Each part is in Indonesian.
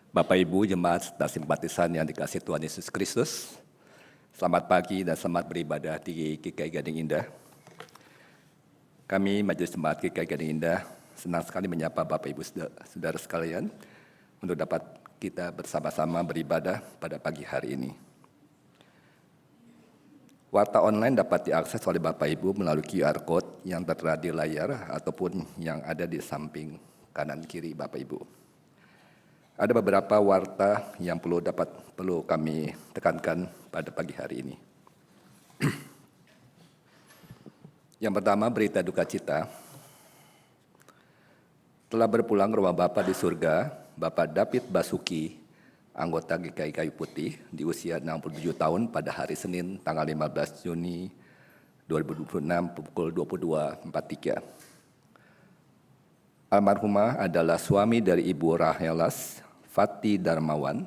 Bapak Ibu jemaat dan simpatisan yang dikasihi Tuhan Yesus Kristus, selamat pagi dan selamat beribadah di GKI Gading Indah. Kami Majelis Jemaat GKI Gading Indah senang sekali menyapa Bapak Ibu saudara sekalian untuk dapat kita bersama-sama beribadah pada pagi hari ini. Warta online dapat diakses oleh Bapak Ibu melalui QR Code yang tertera di layar ataupun yang ada di samping kanan kiri Bapak Ibu. Ada beberapa warta yang perlu kami tekankan pada pagi hari ini. Yang pertama, berita duka cita. Telah berpulang ke rumah Bapa di surga, Bapak David Basuki, anggota GKI Kayu Putih, di usia 67 tahun pada hari Senin tanggal 15 Juni 2026 pukul 22.43. Almarhumah adalah suami dari Ibu Rahelas Fati Darmawan,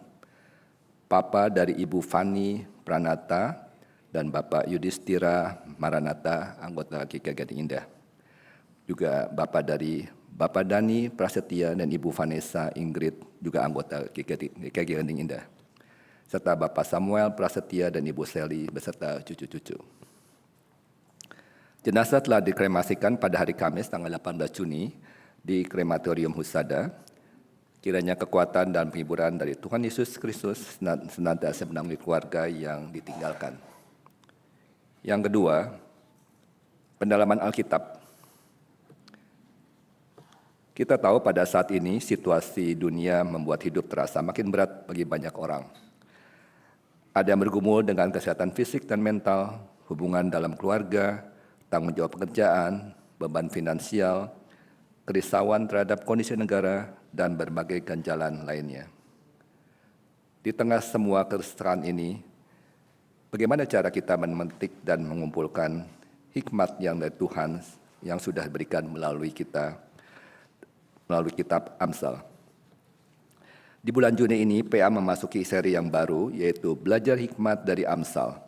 Papa dari Ibu Fani Pranata, dan Bapak Yudhistira Maranata, anggota GKI Gading Indah. Juga Bapak Dani Prasetya dan Ibu Vanessa Ingrid, juga anggota GKI Gading Indah. Serta Bapak Samuel Prasetya dan Ibu Sally beserta cucu-cucu. Jenazah telah dikremasikan pada hari Kamis tanggal 18 Juni di Krematorium Husada. Kiranya kekuatan dan penghiburan dari Tuhan Yesus Kristus senantiasa menemani keluarga yang ditinggalkan. Yang kedua, pendalaman Alkitab. Kita tahu pada saat ini situasi dunia membuat hidup terasa makin berat bagi banyak orang. Ada yang bergumul dengan kesehatan fisik dan mental, hubungan dalam keluarga, tanggung jawab pekerjaan, beban finansial, kerisauan terhadap kondisi negara, dan berbagai ganjalan lainnya. Di tengah semua keresahan ini, bagaimana cara kita memetik dan mengumpulkan hikmat yang dari Tuhan yang sudah diberikan melalui kitab Amsal. Di bulan Juni ini, PA memasuki seri yang baru, yaitu Belajar Hikmat dari Amsal.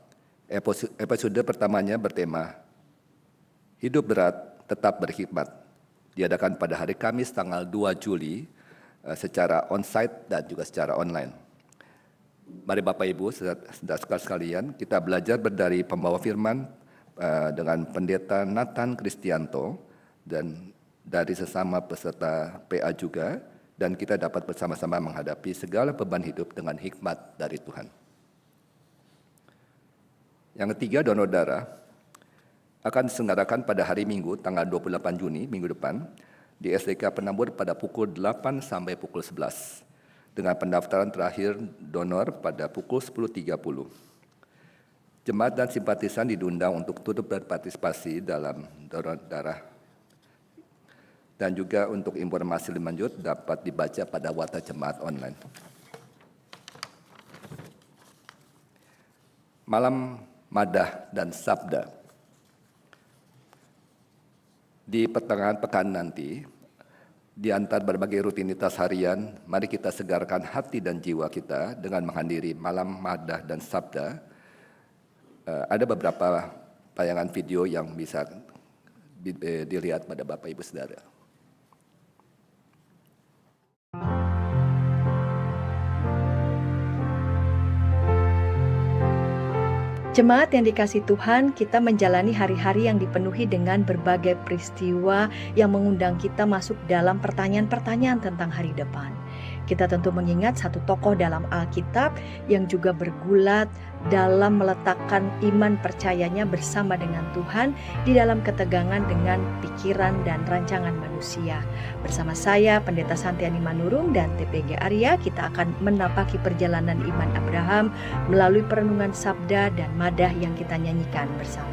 Episode pertamanya bertema Hidup Berat Tetap Berhikmat. Diadakan pada hari Kamis tanggal 2 Juli secara on-site dan juga secara online. Mari Bapak Ibu, saudara sekalian, kita belajar dari pembawa firman dengan Pendeta Nathan Kristianto dan dari sesama peserta PA juga, dan kita dapat bersama-sama menghadapi segala beban hidup dengan hikmat dari Tuhan. Yang ketiga, donor darah akan diselenggarakan pada hari Minggu tanggal 28 Juni minggu depan di SDK Penambur pada pukul 8 sampai pukul 11 dengan pendaftaran terakhir donor pada pukul 10.30. Jemaat dan simpatisan diundang untuk turut berpartisipasi dalam donor darah. Dan juga untuk informasi lebih lanjut dapat dibaca pada warta jemaat online. Malam Madah dan Sabda. Di pertengahan pekan nanti, di antara berbagai rutinitas harian, mari kita segarkan hati dan jiwa kita dengan menghadiri Malam Madah dan Sabda. Ada beberapa tayangan video yang bisa dilihat pada Bapak Ibu Saudara. Jemaat yang dikasihi Tuhan, kita menjalani hari-hari yang dipenuhi dengan berbagai peristiwa yang mengundang kita masuk dalam pertanyaan-pertanyaan tentang hari depan. Kita tentu mengingat satu tokoh dalam Alkitab yang juga bergulat dalam meletakkan iman percayanya bersama dengan Tuhan di dalam ketegangan dengan pikiran dan rancangan manusia. Bersama saya, Pendeta Santiani Manurung dan TPG Arya, kita akan menapaki perjalanan iman Abraham melalui perenungan sabda dan madah yang kita nyanyikan bersama.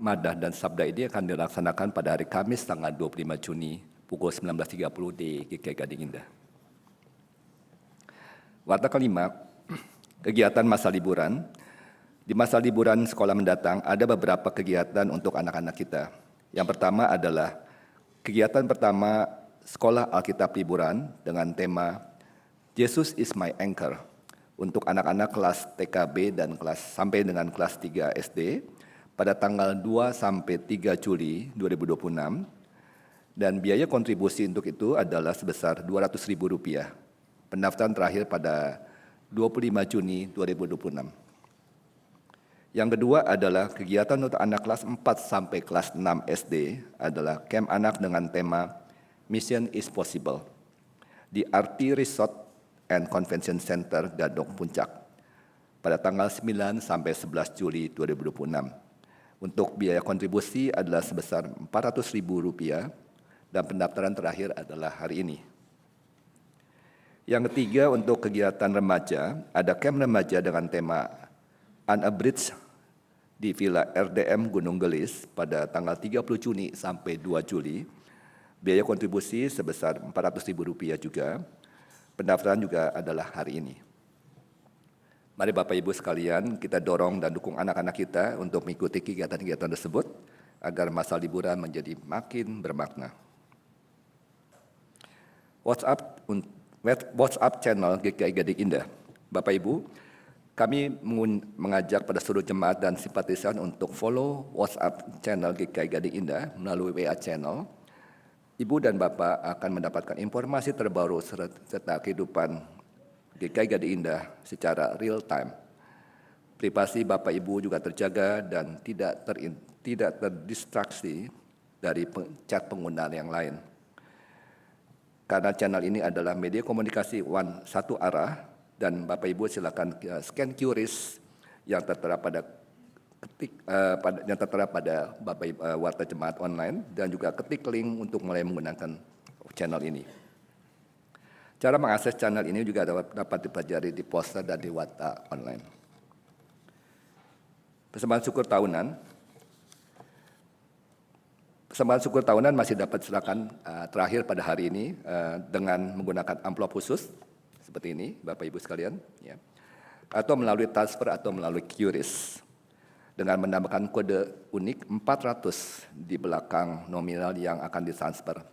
Madah dan Sabda ini akan dilaksanakan pada hari Kamis tanggal 25 Juni pukul 19.30 di GKI Gading Indah. Warta kelima, kegiatan masa liburan. Di masa liburan sekolah mendatang ada beberapa kegiatan untuk anak-anak kita. Yang pertama adalah kegiatan pertama sekolah Alkitab liburan dengan tema Jesus is my anchor untuk anak-anak kelas TKB dan sampai dengan kelas 3 SD pada tanggal 2 sampai 3 Juli 2026 Dan biaya kontribusi untuk itu adalah sebesar Rp200.000. Pendaftaran terakhir pada 25 Juni 2026. Yang kedua adalah kegiatan untuk anak kelas 4 sampai kelas 6 SD adalah camp anak dengan tema Mission is Possible di RT Resort and Convention Center Gadok Puncak pada tanggal 9 sampai 11 Juli 2026. Untuk biaya kontribusi adalah sebesar Rp400.000 dan pendaftaran terakhir adalah hari ini. Yang ketiga, untuk kegiatan remaja, ada camp remaja dengan tema Unabridged di Villa RDM Gunung Gelis pada tanggal 30 Juni sampai 2 Juli. Biaya kontribusi sebesar Rp400.000 juga. Pendaftaran juga adalah hari ini. Mari Bapak Ibu sekalian, kita dorong dan dukung anak-anak kita untuk mengikuti kegiatan-kegiatan tersebut agar masa liburan menjadi makin bermakna. WhatsApp channel GKI Gading Indah. Bapak Ibu, kami mengajak pada seluruh jemaat dan simpatisan untuk follow WhatsApp channel GKI Gading Indah melalui WA channel. Ibu dan Bapak akan mendapatkan informasi terbaru serta kehidupan GKI Gading Indah secara real time. Privasi Bapak Ibu juga terjaga dan tidak terdistraksi dari chat pengguna yang lain. Karena channel ini adalah media komunikasi satu arah, dan Bapak Ibu silakan scan QRIS yang tertera pada Bapak Ibu Warta Jemaat Online, dan juga ketik link untuk mulai menggunakan channel ini. Cara mengakses channel ini juga dapat dipelajari di poster dan di Warta Online. Persembahan syukur tahunan masih dapat silakan terakhir pada hari ini dengan menggunakan amplop khusus seperti ini, Bapak Ibu sekalian, ya, atau melalui transfer atau melalui QRIS dengan menambahkan kode unik 400 di belakang nominal yang akan ditransfer.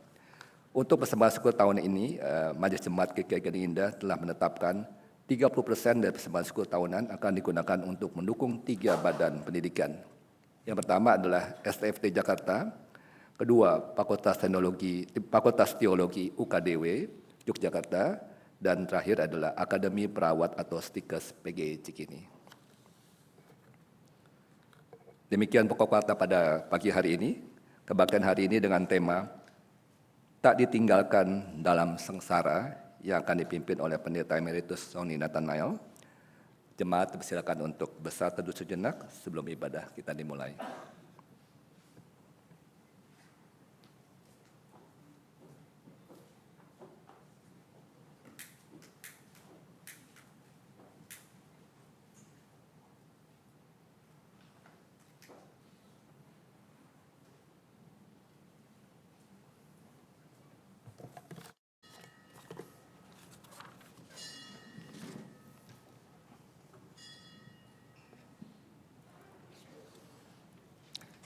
Untuk persembahan syukur tahun ini, Majelis Jemaat GKI Gading Indah telah menetapkan 30% dari persembahan syukur tahunan akan digunakan untuk mendukung 3 badan pendidikan. Yang pertama adalah STFT Jakarta, kedua Fakultas Teologi UKDW Yogyakarta, dan terakhir adalah Akademi Perawat atau Stikes PGI Cikini. Demikian pokok fakta pada pagi hari ini. Kebaktian hari ini dengan tema Tak Ditinggalkan Dalam Sengsara yang akan dipimpin oleh Pendeta Emeritus Sony Nathanael. Jemaat persilakan untuk bersatu teduh sejenak sebelum ibadah kita dimulai.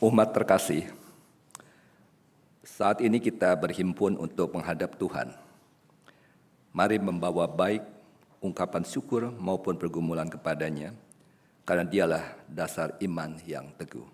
Umat terkasih, saat ini kita berhimpun untuk menghadap Tuhan. Mari membawa baik ungkapan syukur maupun pergumulan kepadanya, karena dialah dasar iman yang teguh.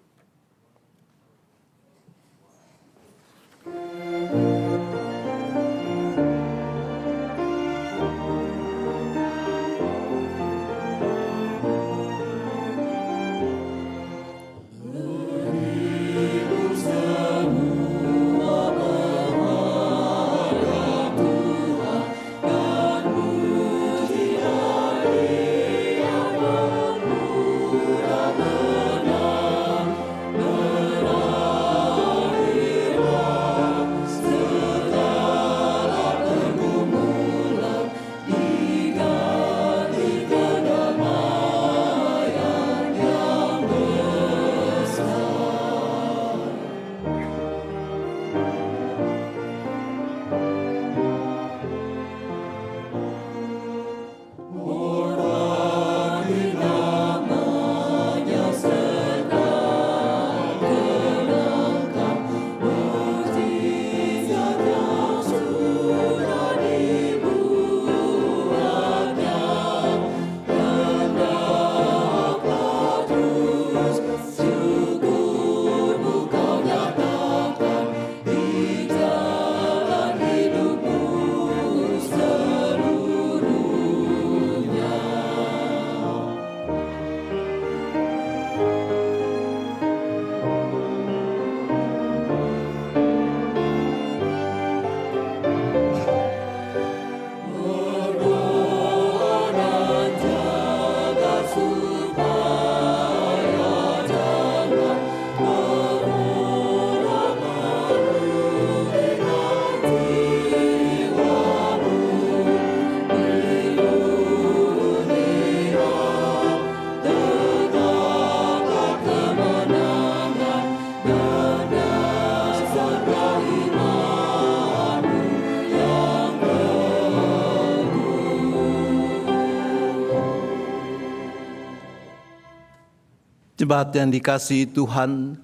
Jemaat yang dikasihi Tuhan,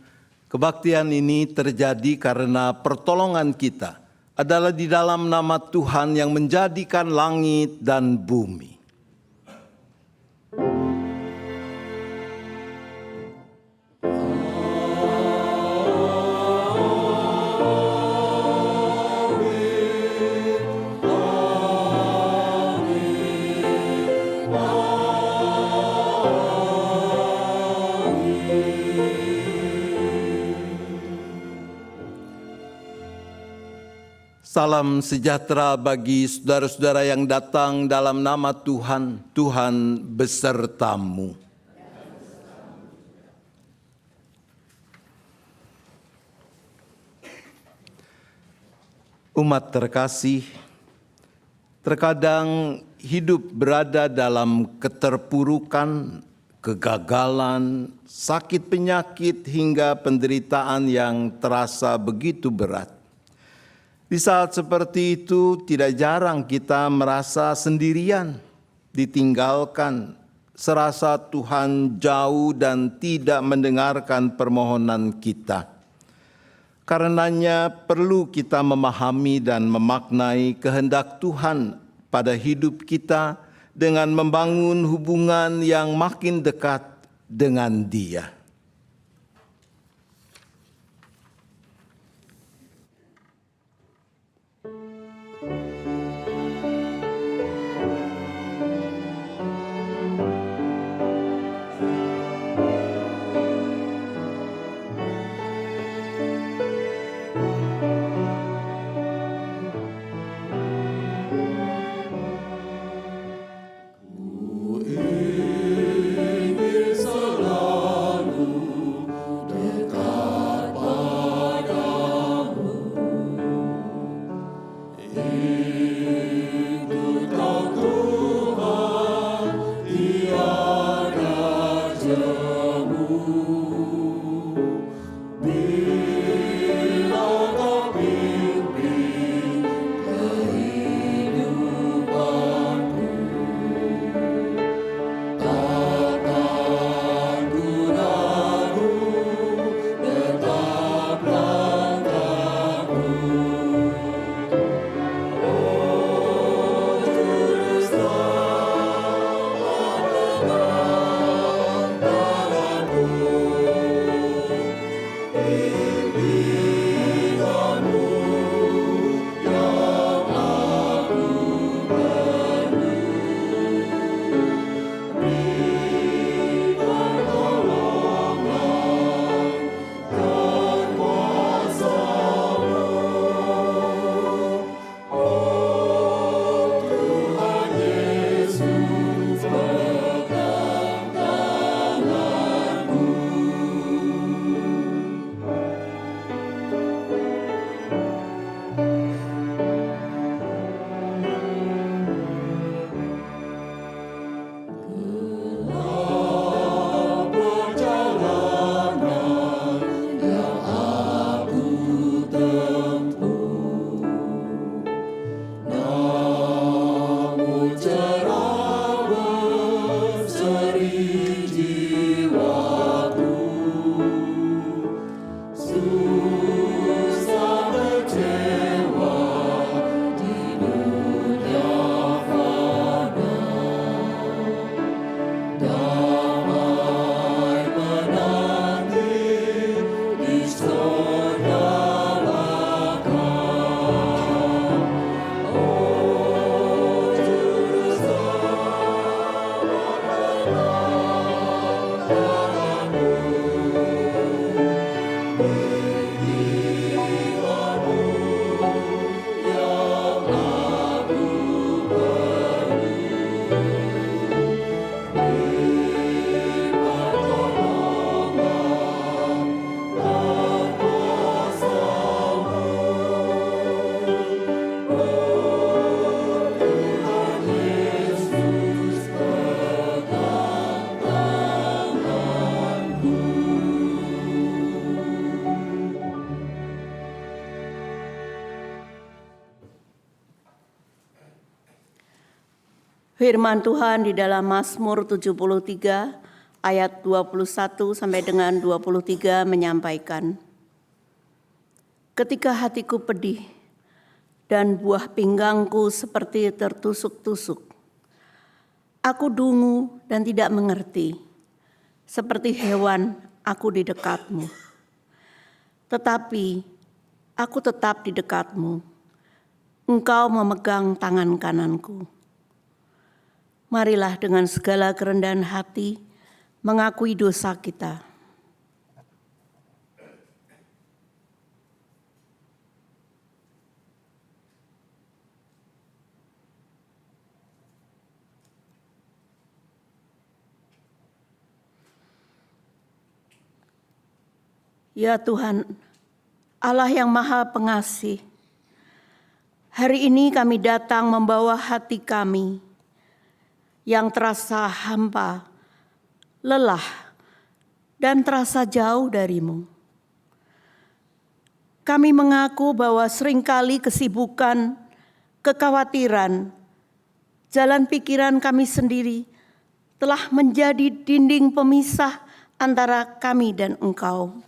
kebaktian ini terjadi karena pertolongan kita adalah di dalam nama Tuhan yang menjadikan langit dan bumi. Salam sejahtera bagi saudara-saudara yang datang dalam nama Tuhan. Tuhan besertamu. Umat terkasih, terkadang hidup berada dalam keterpurukan, kegagalan, sakit penyakit hingga penderitaan yang terasa begitu berat. Di saat seperti itu tidak jarang kita merasa sendirian, ditinggalkan, serasa Tuhan jauh dan tidak mendengarkan permohonan kita. Karenanya perlu kita memahami dan memaknai kehendak Tuhan pada hidup kita dengan membangun hubungan yang makin dekat dengan Dia. Firman Tuhan di dalam Mazmur 73 ayat 21 sampai dengan 23 menyampaikan, ketika hatiku pedih dan buah pinggangku seperti tertusuk-tusuk, aku dungu dan tidak mengerti, seperti hewan aku di dekatmu. Tetapi aku tetap di dekatmu, Engkau memegang tangan kananku. Marilah dengan segala kerendahan hati mengakui dosa kita. Ya Tuhan, Allah yang Maha Pengasih, hari ini kami datang membawa hati kami yang terasa hampa, lelah, dan terasa jauh darimu. Kami mengaku bahwa seringkali kesibukan, kekhawatiran, jalan pikiran kami sendiri telah menjadi dinding pemisah antara kami dan Engkau.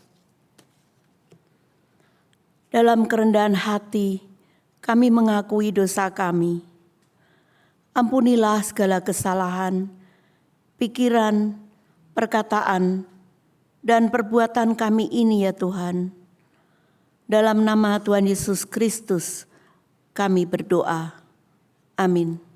Dalam kerendahan hati, kami mengakui dosa kami. Ampunilah segala kesalahan, pikiran, perkataan, dan perbuatan kami ini ya Tuhan. Dalam nama Tuhan Yesus Kristus, kami berdoa. Amin.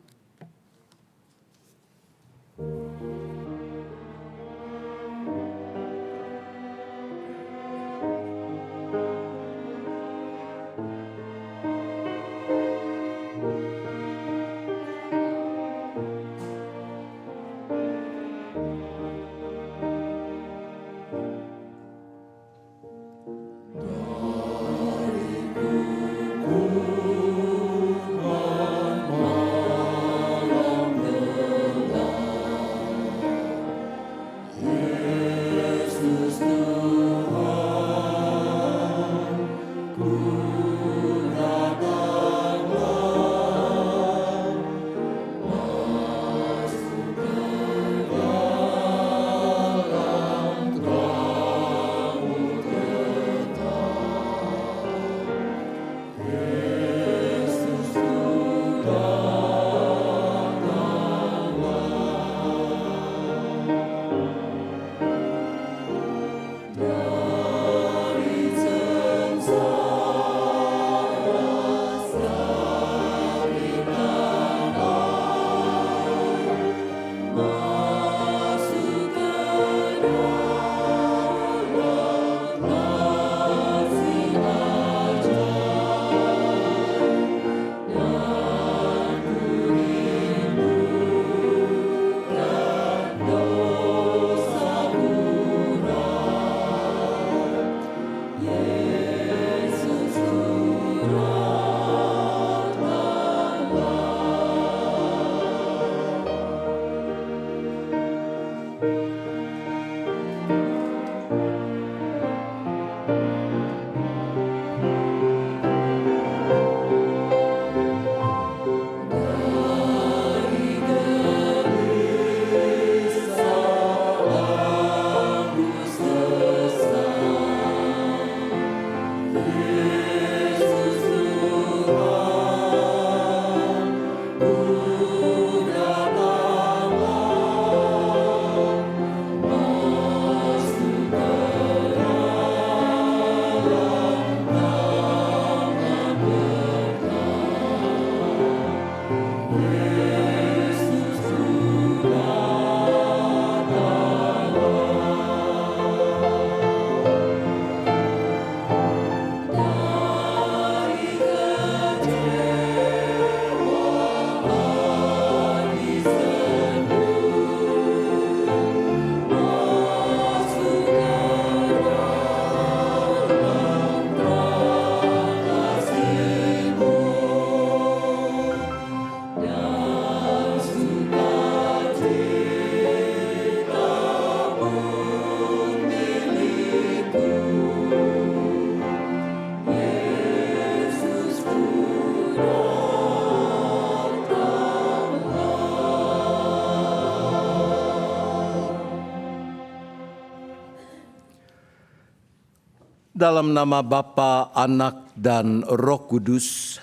Dalam nama Bapa, Anak, dan Roh Kudus,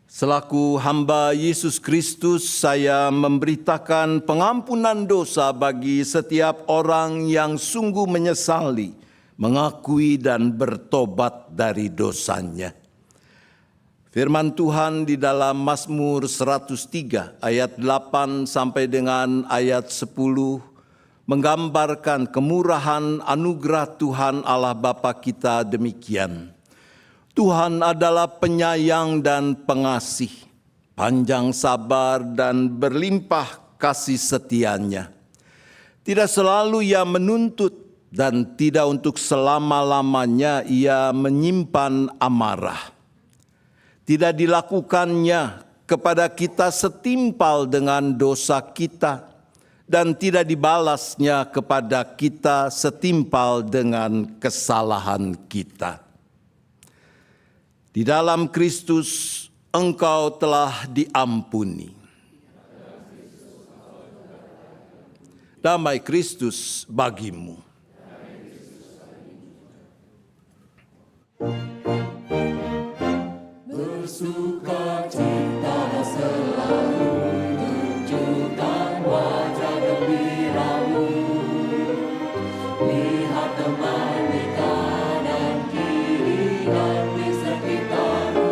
selaku hamba Yesus Kristus, saya memberitakan pengampunan dosa bagi setiap orang yang sungguh menyesali, mengakui dan bertobat dari dosanya. Firman Tuhan di dalam Mazmur 103 ayat 8 sampai dengan ayat 10 menggambarkan kemurahan anugerah Tuhan Allah Bapa kita demikian. Tuhan adalah penyayang dan pengasih, panjang sabar dan berlimpah kasih setianya. Tidak selalu ia menuntut dan tidak untuk selama-lamanya ia menyimpan amarah. Tidak dilakukannya kepada kita setimpal dengan dosa kita, dan tidak dibalasnya kepada kita setimpal dengan kesalahan kita. Di dalam Kristus engkau telah diampuni. Damai Kristus bagimu. Bersukacitalah selalu, tunjukkan wajah gembiramu. Lihat teman di kanan kiri dan di sekitarmu,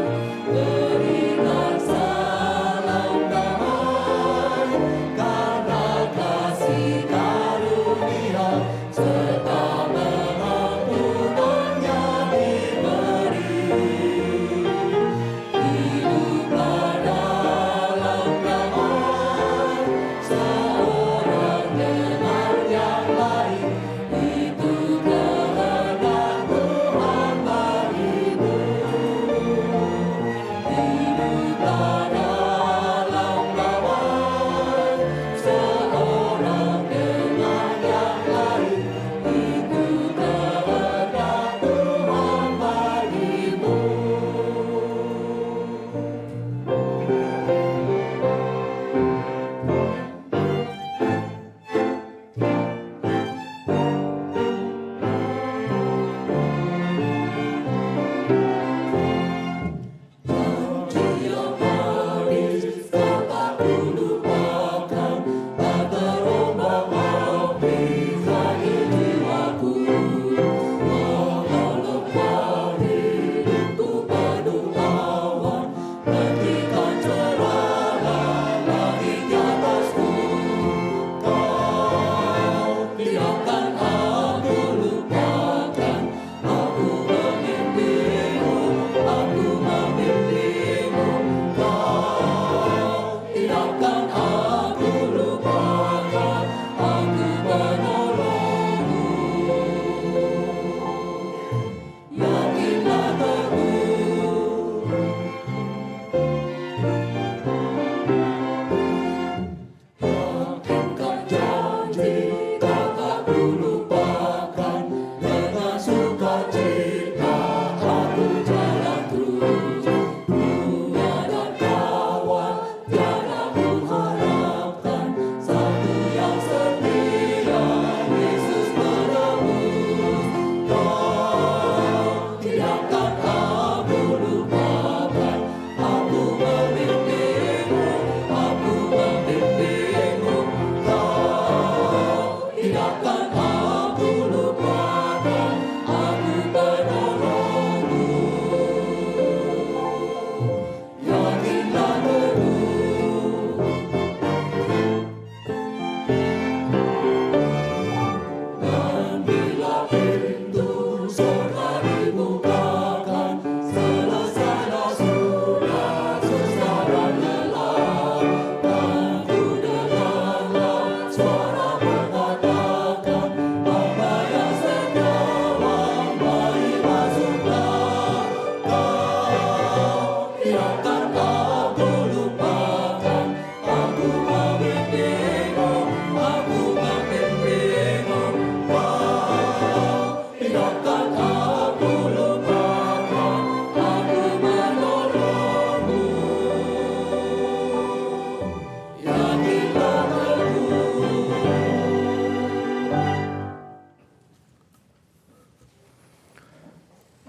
berikan salam damai, karena kasih karunia serta pengampunannya diberi. Hiduplah dalam damai, seorang dengan yang lain, itu kehendak Tuhan bagimu. Hiduplah dalam damai, seorang dengan yang lain, itu kehendak Tuhan bagimu. Aku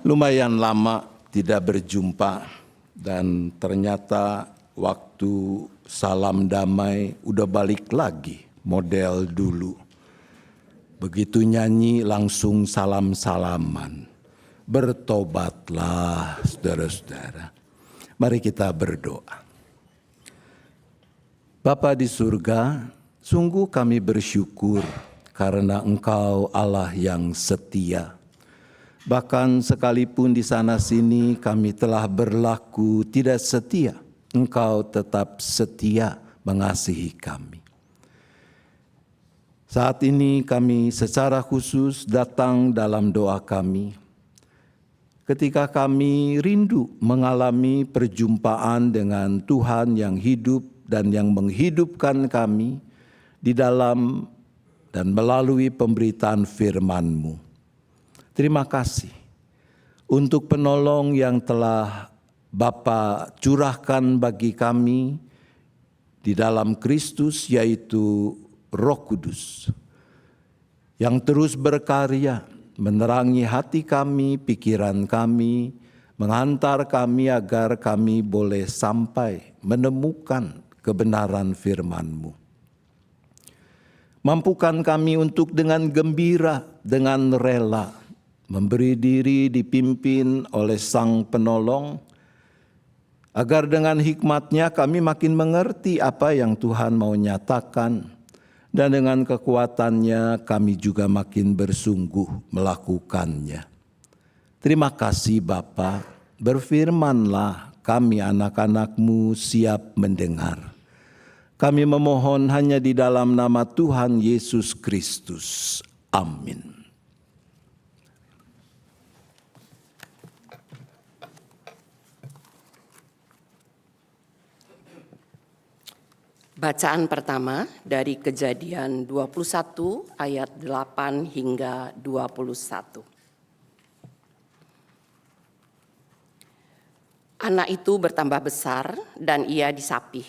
Lumayan lama tidak berjumpa dan ternyata waktu salam damai udah balik lagi model dulu. Begitu nyanyi langsung salam-salaman. Bertobatlah saudara-saudara. Mari kita berdoa. Bapa di surga, sungguh kami bersyukur karena Engkau Allah yang setia. Bahkan sekalipun di sana-sini kami telah berlaku tidak setia, Engkau tetap setia mengasihi kami. Saat ini kami secara khusus datang dalam doa kami. Ketika kami rindu mengalami perjumpaan dengan Tuhan yang hidup dan yang menghidupkan kami di dalam dan melalui pemberitaan firman-Mu. Terima kasih untuk penolong yang telah Bapa curahkan bagi kami di dalam Kristus, yaitu Roh Kudus, yang terus berkarya menerangi hati kami, pikiran kami, menghantar kami agar kami boleh sampai menemukan kebenaran firman-Mu. Mampukan kami untuk dengan gembira, dengan rela, memberi diri dipimpin oleh Sang Penolong, agar dengan hikmat-Nya kami makin mengerti apa yang Tuhan mau nyatakan, dan dengan kekuatan-Nya kami juga makin bersungguh melakukannya. Terima kasih Bapa, berfirmanlah, kami anak-anak-Mu siap mendengar. Kami memohon hanya di dalam nama Tuhan Yesus Kristus. Amin. Bacaan pertama dari Kejadian 21 ayat 8 hingga 21. Anak itu bertambah besar dan ia disapih.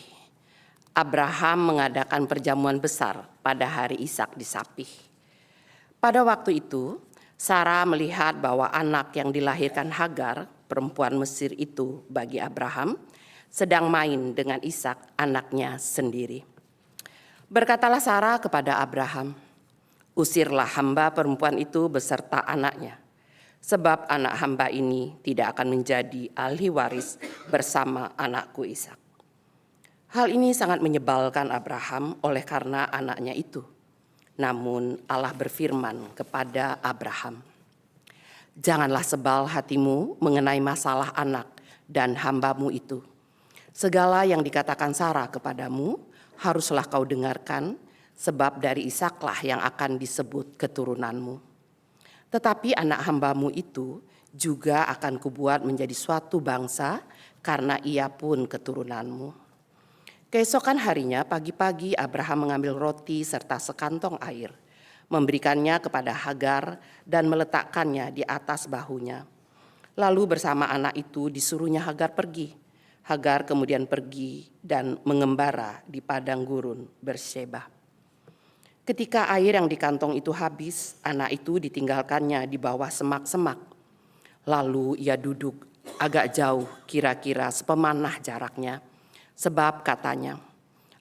Abraham mengadakan perjamuan besar pada hari Ishak disapih. Pada waktu itu, Sarah melihat bahwa anak yang dilahirkan Hagar, perempuan Mesir itu bagi Abraham, sedang main dengan Ishak anaknya sendiri. Berkatalah Sarah kepada Abraham, "Usirlah hamba perempuan itu beserta anaknya, sebab anak hamba ini tidak akan menjadi ahli waris bersama anakku Ishak." Hal ini sangat menyebalkan Abraham oleh karena anaknya itu. Namun Allah berfirman kepada Abraham, "Janganlah sebal hatimu mengenai masalah anak dan hambamu itu. Segala yang dikatakan Sarah kepadamu haruslah kau dengarkan, sebab dari Ishaklah yang akan disebut keturunanmu. Tetapi anak hambamu itu juga akan kubuat menjadi suatu bangsa, karena ia pun keturunanmu." Keesokan harinya pagi-pagi Abraham mengambil roti serta sekantong air, memberikannya kepada Hagar dan meletakkannya di atas bahunya. Lalu bersama anak itu disuruhnya Hagar pergi. Hagar kemudian pergi dan mengembara di padang gurun Berseba. Ketika air yang di kantong itu habis, anak itu ditinggalkannya di bawah semak-semak. Lalu ia duduk agak jauh, kira-kira sepemanah jaraknya, sebab katanya,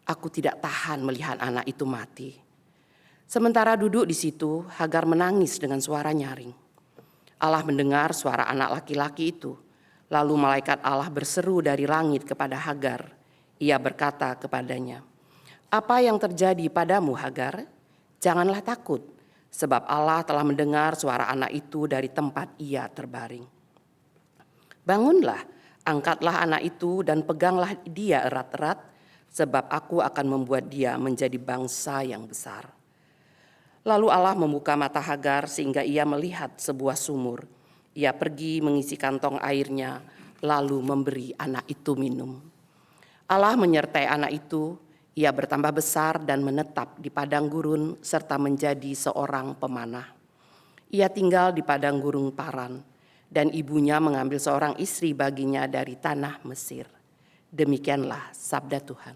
"Aku tidak tahan melihat anak itu mati." Sementara duduk di situ, Hagar menangis dengan suara nyaring. Allah mendengar suara anak laki-laki itu. Lalu malaikat Allah berseru dari langit kepada Hagar. Ia berkata kepadanya, "Apa yang terjadi padamu, Hagar? Janganlah takut, sebab Allah telah mendengar suara anak itu dari tempat ia terbaring. Bangunlah, angkatlah anak itu dan peganglah dia erat-erat, sebab aku akan membuat dia menjadi bangsa yang besar." Lalu Allah membuka mata Hagar sehingga ia melihat sebuah sumur. Ia pergi mengisi kantong airnya, lalu memberi anak itu minum. Allah menyertai anak itu, ia bertambah besar dan menetap di padang gurun serta menjadi seorang pemanah. Ia tinggal di padang gurun Paran, dan ibunya mengambil seorang istri baginya dari tanah Mesir. Demikianlah sabda Tuhan.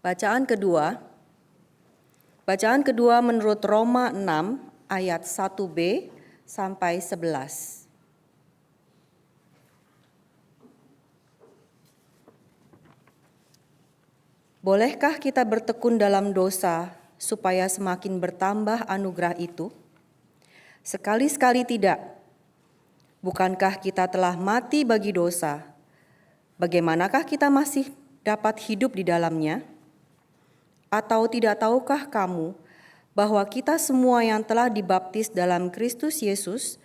Bacaan kedua menurut Roma 6 ayat 1b sampai 11. Bolehkah kita bertekun dalam dosa supaya semakin bertambah anugerah itu? Sekali-sekali tidak. Bukankah kita telah mati bagi dosa? Bagaimanakah kita masih dapat hidup di dalamnya? Atau tidak tahukah kamu bahwa kita semua yang telah dibaptis dalam Kristus Yesus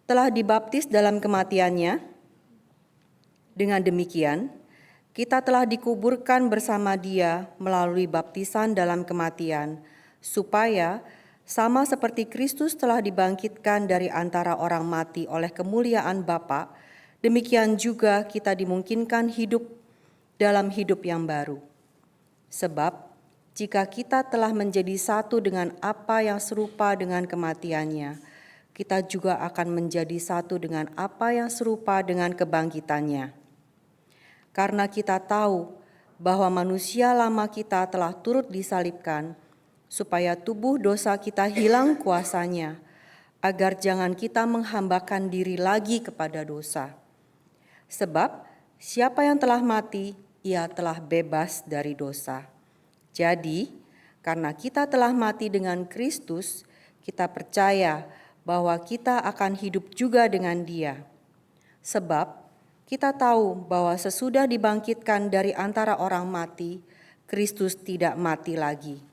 telah dibaptis dalam kematiannya? Dengan demikian, kita telah dikuburkan bersama Dia melalui baptisan dalam kematian, supaya sama seperti Kristus telah dibangkitkan dari antara orang mati oleh kemuliaan Bapa, demikian juga kita dimungkinkan hidup dalam hidup yang baru. Sebab, jika kita telah menjadi satu dengan apa yang serupa dengan kematiannya, kita juga akan menjadi satu dengan apa yang serupa dengan kebangkitannya. Karena kita tahu bahwa manusia lama kita telah turut disalibkan, supaya tubuh dosa kita hilang kuasanya, agar jangan kita menghambakan diri lagi kepada dosa. Sebab siapa yang telah mati, ia telah bebas dari dosa. Jadi, karena kita telah mati dengan Kristus, kita percaya bahwa kita akan hidup juga dengan Dia. Sebab kita tahu bahwa sesudah dibangkitkan dari antara orang mati, Kristus tidak mati lagi.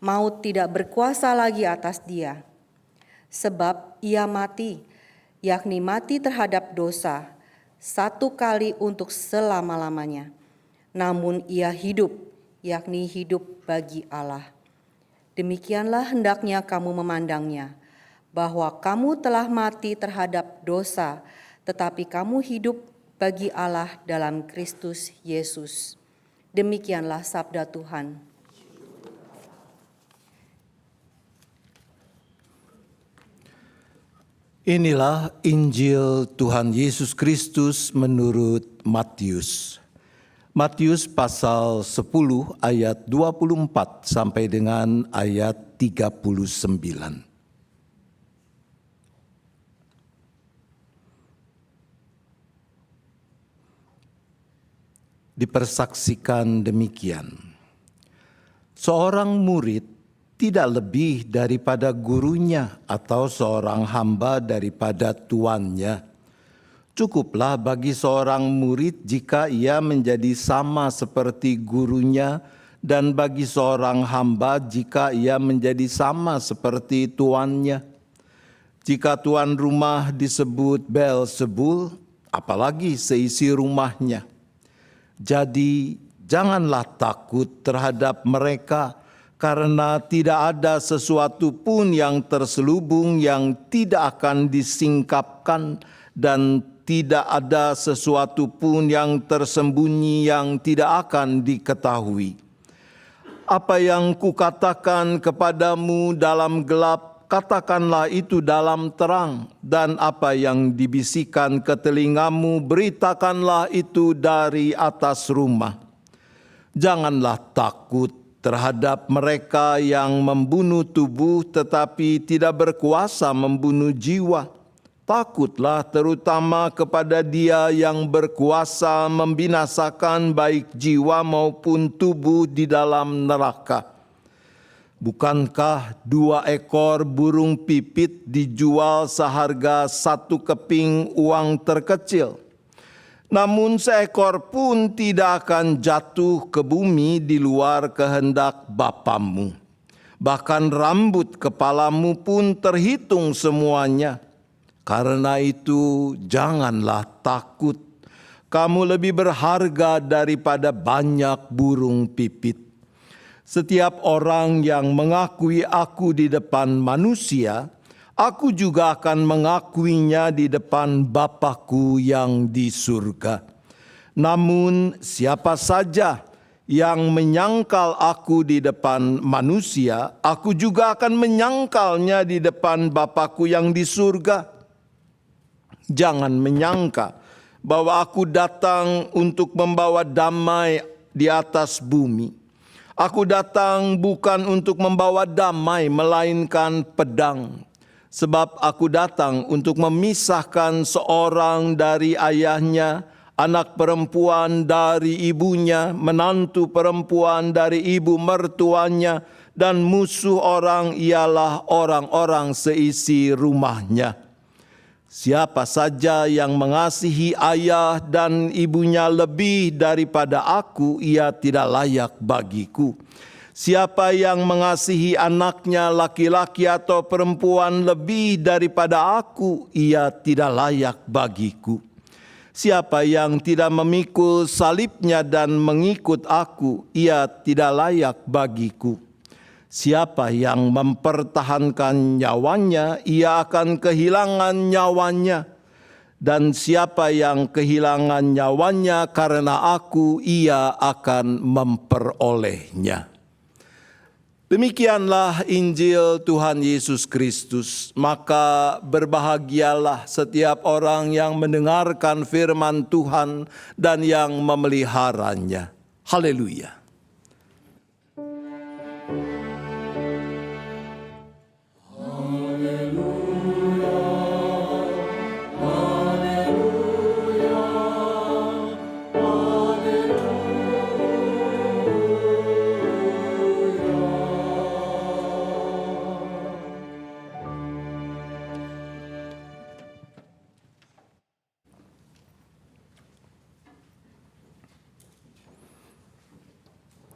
Maut tidak berkuasa lagi atas Dia. Sebab Ia mati, yakni mati terhadap dosa, satu kali untuk selama-lamanya. Namun Ia hidup, yakni hidup bagi Allah. Demikianlah hendaknya kamu memandangnya, bahwa kamu telah mati terhadap dosa, tetapi kamu hidup bagi Allah dalam Kristus Yesus. Demikianlah sabda Tuhan. Inilah Injil Tuhan Yesus Kristus menurut Matius. Matius pasal 10 ayat 24 sampai dengan ayat 39. Dipersaksikan demikian. Seorang murid tidak lebih daripada gurunya atau seorang hamba daripada tuannya. Cukuplah bagi seorang murid jika ia menjadi sama seperti gurunya, dan bagi seorang hamba jika ia menjadi sama seperti tuannya. Jika tuan rumah disebut Beelzebul, apalagi seisi rumahnya. Jadi janganlah takut terhadap mereka, karena tidak ada sesuatu pun yang terselubung yang tidak akan disingkapkan, dan tidak ada sesuatu pun yang tersembunyi yang tidak akan diketahui. Apa yang kukatakan kepadamu dalam gelap, katakanlah itu dalam terang, dan apa yang dibisikkan ke telingamu, beritakanlah itu dari atas rumah. Janganlah takut terhadap mereka yang membunuh tubuh tetapi tidak berkuasa membunuh jiwa. Takutlah terutama kepada Dia yang berkuasa membinasakan baik jiwa maupun tubuh di dalam neraka. Bukankah 2 ekor burung pipit dijual seharga 1 keping uang terkecil? Namun seekor pun tidak akan jatuh ke bumi di luar kehendak Bapamu. Bahkan rambut kepalamu pun terhitung semuanya. Karena itu janganlah takut. Kamu lebih berharga daripada banyak burung pipit. Setiap orang yang mengakui aku di depan manusia, aku juga akan mengakuinya di depan Bapa-Ku yang di surga. Namun siapa saja yang menyangkal aku di depan manusia, aku juga akan menyangkalnya di depan Bapa-Ku yang di surga. Jangan menyangka bahwa aku datang untuk membawa damai di atas bumi. Aku datang bukan untuk membawa damai, melainkan pedang. Sebab aku datang untuk memisahkan seorang dari ayahnya, anak perempuan dari ibunya, menantu perempuan dari ibu mertuanya, dan musuh orang ialah orang-orang seisi rumahnya. Siapa saja yang mengasihi ayah dan ibunya lebih daripada aku, ia tidak layak bagiku. Siapa yang mengasihi anaknya laki-laki atau perempuan lebih daripada aku, ia tidak layak bagiku. Siapa yang tidak memikul salibnya dan mengikut aku, ia tidak layak bagiku. Siapa yang mempertahankan nyawanya, ia akan kehilangan nyawanya. Dan siapa yang kehilangan nyawanya karena aku, ia akan memperolehnya. Demikianlah Injil Tuhan Yesus Kristus. Maka berbahagialah setiap orang yang mendengarkan firman Tuhan dan yang memeliharanya. Haleluya.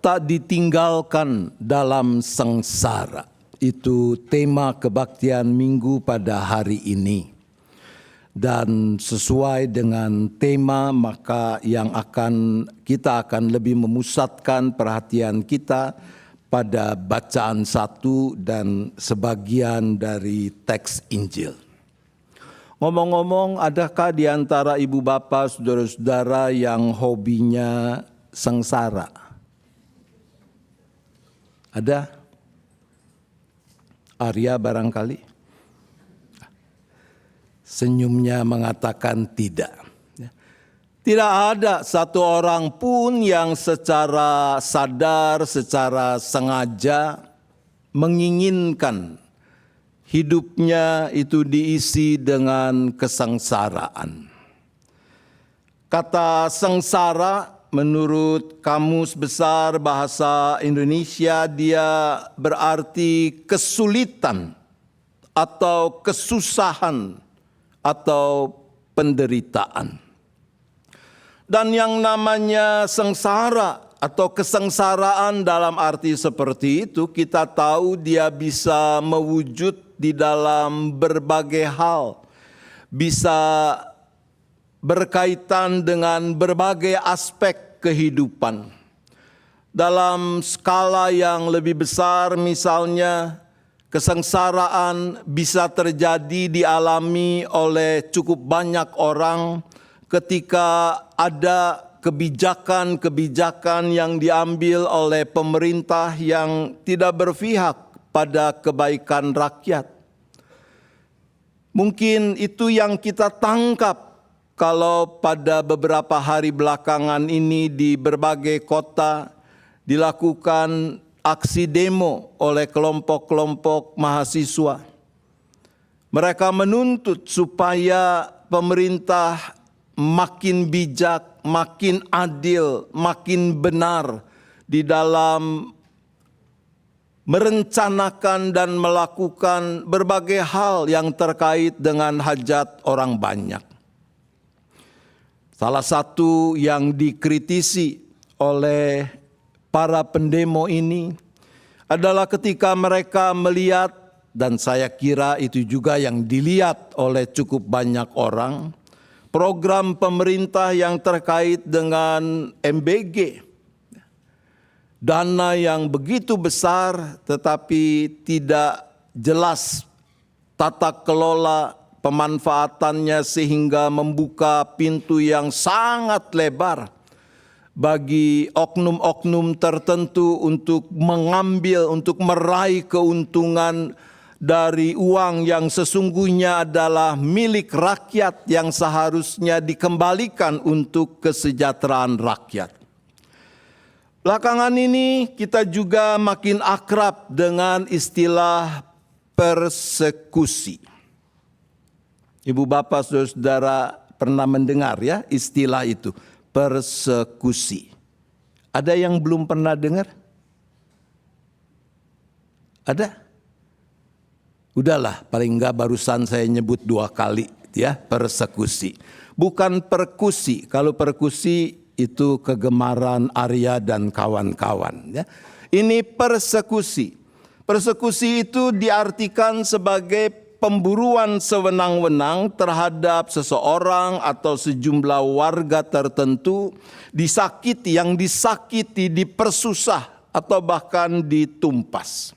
Tak ditinggalkan dalam sengsara. Itu tema kebaktian minggu pada hari ini. Dan sesuai dengan tema, maka kita akan lebih memusatkan perhatian kita pada bacaan 1 dan sebagian dari teks Injil. Ngomong-ngomong, adakah di antara ibu bapa, saudara-saudara yang hobinya sengsara? Ada? Arya barangkali? Senyumnya mengatakan tidak. Tidak ada satu orang pun yang secara sadar, secara sengaja menginginkan hidupnya itu diisi dengan kesengsaraan. Kata sengsara menurut Kamus Besar Bahasa Indonesia, dia berarti kesulitan atau kesusahan atau penderitaan. Dan yang namanya sengsara atau kesengsaraan dalam arti seperti itu, kita tahu dia bisa mewujud di dalam berbagai hal. Bisa berkaitan dengan berbagai aspek kehidupan. Dalam skala yang lebih besar, misalnya kesengsaraan bisa terjadi dialami oleh cukup banyak orang ketika ada kebijakan-kebijakan yang diambil oleh pemerintah yang tidak berpihak pada kebaikan rakyat. Mungkin itu yang kita tangkap kalau pada beberapa hari belakangan ini di berbagai kota dilakukan aksi demo oleh kelompok-kelompok mahasiswa. Mereka menuntut supaya pemerintah makin bijak, makin adil, makin benar di dalam merencanakan dan melakukan berbagai hal yang terkait dengan hajat orang banyak. Salah satu yang dikritisi oleh para pendemo ini adalah ketika mereka melihat, dan saya kira itu juga yang dilihat oleh cukup banyak orang, program pemerintah yang terkait dengan MBG. Dana yang begitu besar tetapi tidak jelas tata kelola pemanfaatannya sehingga membuka pintu yang sangat lebar bagi oknum-oknum tertentu untuk mengambil, untuk meraih keuntungan dari uang yang sesungguhnya adalah milik rakyat yang seharusnya dikembalikan untuk kesejahteraan rakyat. Belakangan ini kita juga makin akrab dengan istilah persekusi. Ibu bapak saudara pernah mendengar ya istilah itu, persekusi. Ada yang belum pernah dengar? Ada? Udahlah, paling enggak barusan saya nyebut 2 kali ya, persekusi. Bukan perkusi, kalau perkusi itu kegemaran Arya dan kawan-kawan ya. Ini persekusi. Persekusi itu diartikan sebagai pemburuan sewenang-wenang terhadap seseorang atau sejumlah warga tertentu, yang disakiti, dipersusah atau bahkan ditumpas.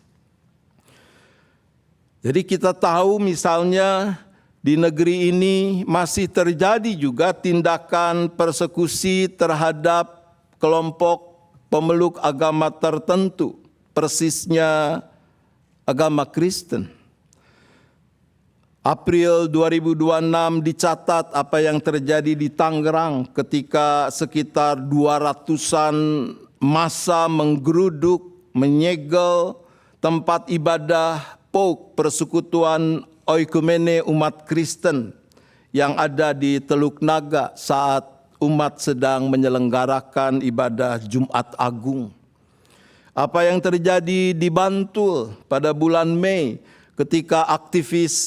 Jadi kita tahu misalnya di negeri ini masih terjadi juga tindakan persekusi terhadap kelompok pemeluk agama tertentu, persisnya agama Kristen. April 2026 dicatat apa yang terjadi di Tangerang ketika sekitar 200-an massa menggeruduk, menyegel tempat ibadah POK, Persekutuan Oikumene Umat Kristen yang ada di Teluk Naga saat umat sedang menyelenggarakan ibadah Jumat Agung. Apa yang terjadi di Bantul pada bulan Mei ketika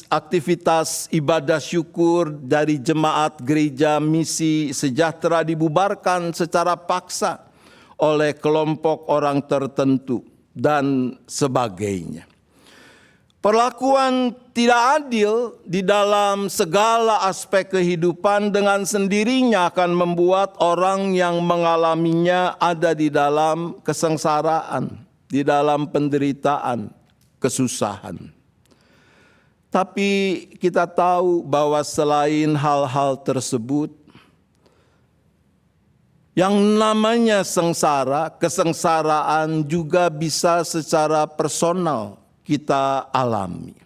aktivitas ibadah syukur dari jemaat gereja misi sejahtera dibubarkan secara paksa oleh kelompok orang tertentu dan sebagainya. Perlakuan tidak adil di dalam segala aspek kehidupan dengan sendirinya akan membuat orang yang mengalaminya ada di dalam kesengsaraan, di dalam penderitaan, kesusahan. Tapi kita tahu bahwa selain hal-hal tersebut, yang namanya sengsara, kesengsaraan juga bisa secara personal kita alami.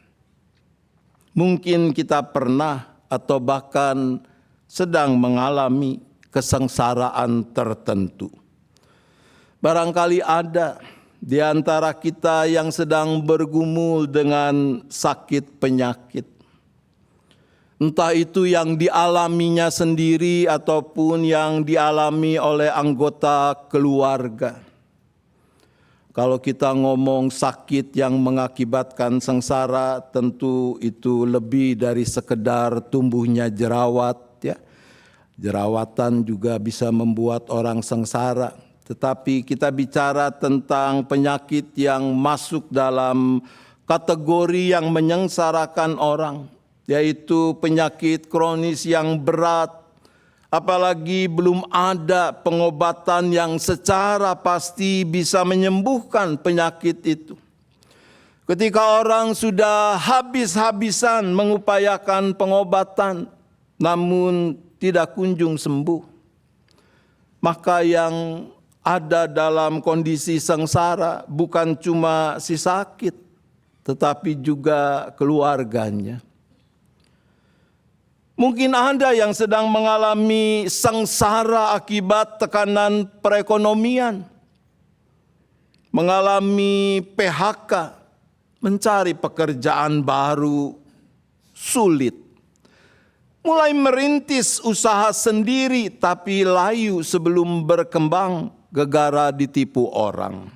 Mungkin kita pernah atau bahkan sedang mengalami kesengsaraan tertentu. Barangkali ada di antara kita yang sedang bergumul dengan sakit penyakit. Entah itu yang dialaminya sendiri ataupun yang dialami oleh anggota keluarga. Kalau kita ngomong sakit yang mengakibatkan sengsara, tentu itu lebih dari sekedar tumbuhnya jerawat, ya. Jerawatan juga bisa membuat orang sengsara. Tetapi kita bicara tentang penyakit yang masuk dalam kategori yang menyengsarakan orang, yaitu penyakit kronis yang berat. Apalagi belum ada pengobatan yang secara pasti bisa menyembuhkan penyakit itu. Ketika orang sudah habis-habisan mengupayakan pengobatan, namun tidak kunjung sembuh, maka yang ada dalam kondisi sengsara bukan cuma si sakit, tetapi juga keluarganya. Mungkin Anda yang sedang mengalami sengsara akibat tekanan perekonomian, mengalami PHK, mencari pekerjaan baru sulit, mulai merintis usaha sendiri tapi layu sebelum berkembang gegara ditipu orang.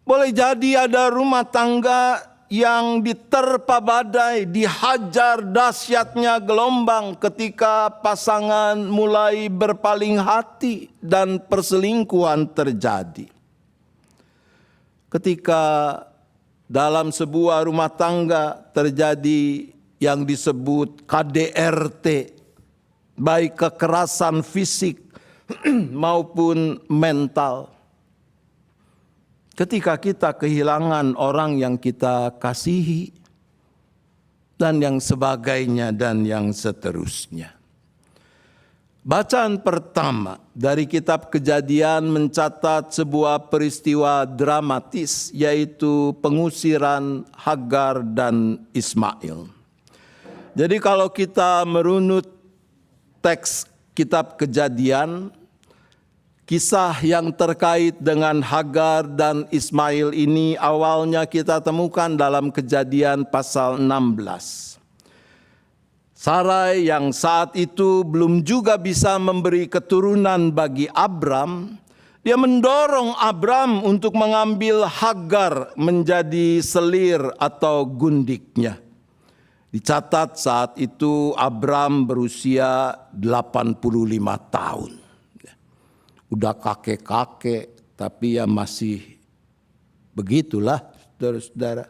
Boleh jadi ada rumah tangga yang diterpa badai, dihajar dahsyatnya gelombang ketika pasangan mulai berpaling hati dan perselingkuhan terjadi. Ketika dalam sebuah rumah tangga terjadi yang disebut KDRT, baik kekerasan fisik maupun mental. Ketika kita kehilangan orang yang kita kasihi, dan yang sebagainya dan yang seterusnya. Bacaan pertama dari kitab Kejadian mencatat sebuah peristiwa dramatis, yaitu pengusiran Hagar dan Ismail. Jadi kalau kita merunut teks kitab Kejadian, Kisah yang terkait dengan Hagar dan Ismail ini awalnya kita temukan dalam Kejadian pasal 16. Sarai yang saat itu belum juga bisa memberi keturunan bagi Abram, dia mendorong Abram untuk mengambil Hagar menjadi selir atau gundiknya. Dicatat saat itu Abram berusia 85 tahun. Udah kakek-kakek, tapi ya masih begitulah, saudara-saudara.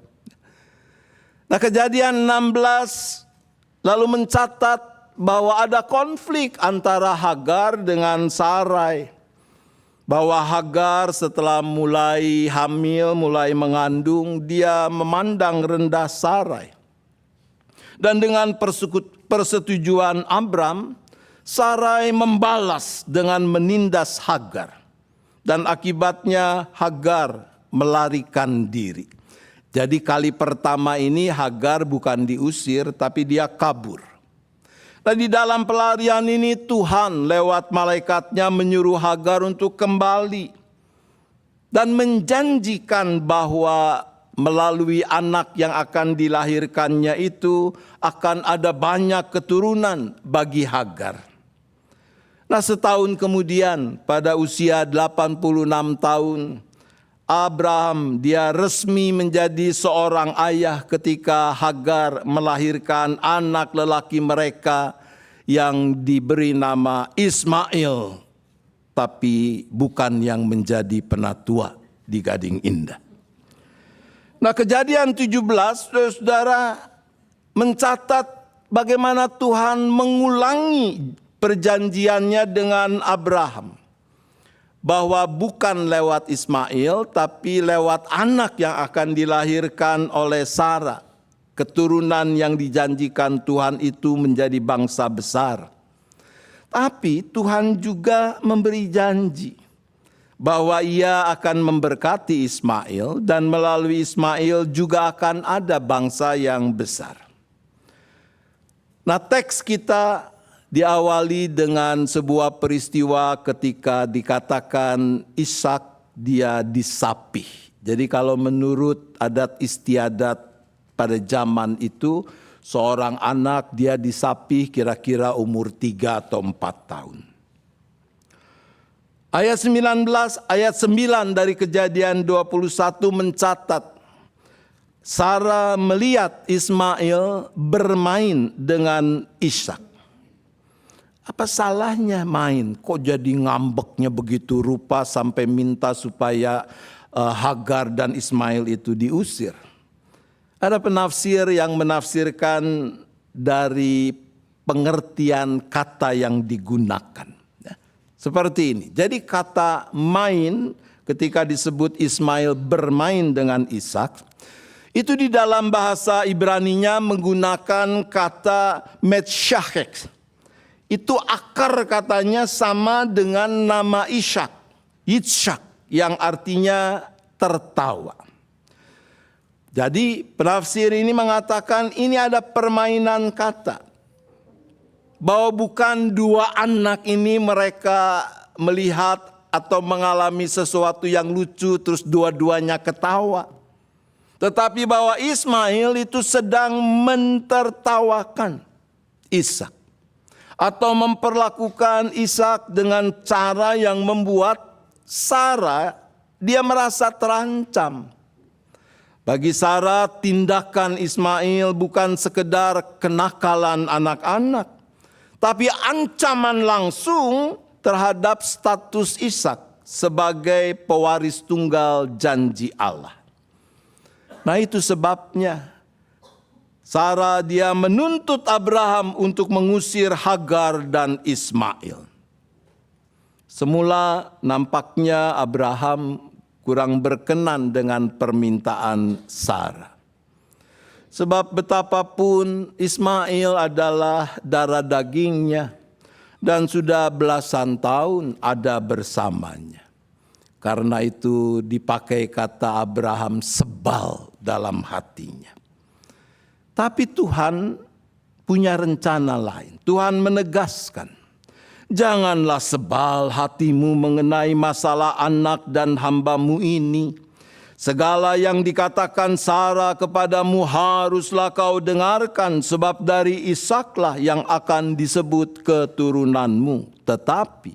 Nah, Kejadian 16 lalu mencatat bahwa ada konflik antara Hagar dengan Sarai. Bahwa Hagar setelah mulai hamil, mulai mengandung, dia memandang rendah Sarai. Dan dengan persetujuan Abram, Sarai membalas dengan menindas Hagar. Dan akibatnya Hagar melarikan diri. Jadi kali pertama ini Hagar bukan diusir, tapi dia kabur. Nah, di dalam pelarian ini Tuhan lewat malaikatnya menyuruh Hagar untuk kembali. Dan menjanjikan bahwa melalui anak yang akan dilahirkannya itu akan ada banyak keturunan bagi Hagar. Nah, setahun kemudian pada usia 86 tahun, Abraham dia resmi menjadi seorang ayah ketika Hagar melahirkan anak lelaki mereka yang diberi nama Ismail, tapi bukan yang menjadi penatua di Gading Indah. Nah, Kejadian 17, saudara, mencatat bagaimana Tuhan mengulangi perjanjiannya dengan Abraham. Bahwa bukan lewat Ismail, tapi lewat anak yang akan dilahirkan oleh Sarah. Keturunan yang dijanjikan Tuhan itu menjadi bangsa besar. Tapi Tuhan juga memberi janji bahwa ia akan memberkati Ismail dan melalui Ismail juga akan ada bangsa yang besar. Nah, teks kita diawali dengan sebuah peristiwa ketika dikatakan Ishak dia disapih. Jadi kalau menurut adat istiadat pada zaman itu, seorang anak dia disapih kira-kira umur 3 atau 4 tahun. Ayat 19, ayat 9 dari Kejadian 21 mencatat, Sarah melihat Ismail bermain dengan Ishak. Apa salahnya main? Kok jadi ngambeknya begitu rupa sampai minta supaya Hagar dan Ismail itu diusir? Ada penafsir yang menafsirkan dari pengertian kata yang digunakan. Seperti ini. Jadi kata main ketika disebut Ismail bermain dengan Ishak, itu di dalam bahasa Ibraninya menggunakan kata metshachek. Itu akar katanya sama dengan nama Ishak, Yitzhak, yang artinya tertawa. Jadi penafsir ini mengatakan ini ada permainan kata. Bahwa bukan dua anak ini mereka melihat atau mengalami sesuatu yang lucu terus dua-duanya ketawa. Tetapi bahwa Ismail itu sedang mentertawakan Ishak. Atau memperlakukan Ishak dengan cara yang membuat Sarah dia merasa terancam. Bagi Sarah tindakan Ismail bukan sekedar kenakalan anak-anak, tapi ancaman langsung terhadap status Ishak sebagai pewaris tunggal janji Allah. Nah, itu sebabnya Sarah dia menuntut Abraham untuk mengusir Hagar dan Ismail. Semula nampaknya Abraham kurang berkenan dengan permintaan Sarah. Sebab betapapun Ismail adalah darah dagingnya dan sudah belasan tahun ada bersamanya. Karena itu dipakai kata Abraham sebal dalam hatinya. Tapi Tuhan punya rencana lain. Tuhan menegaskan. Janganlah sebal hatimu mengenai masalah anak dan hamba-Mu ini. Segala yang dikatakan Sarah kepadamu haruslah kau dengarkan, sebab dari Ishaklah yang akan disebut keturunanmu. Tetapi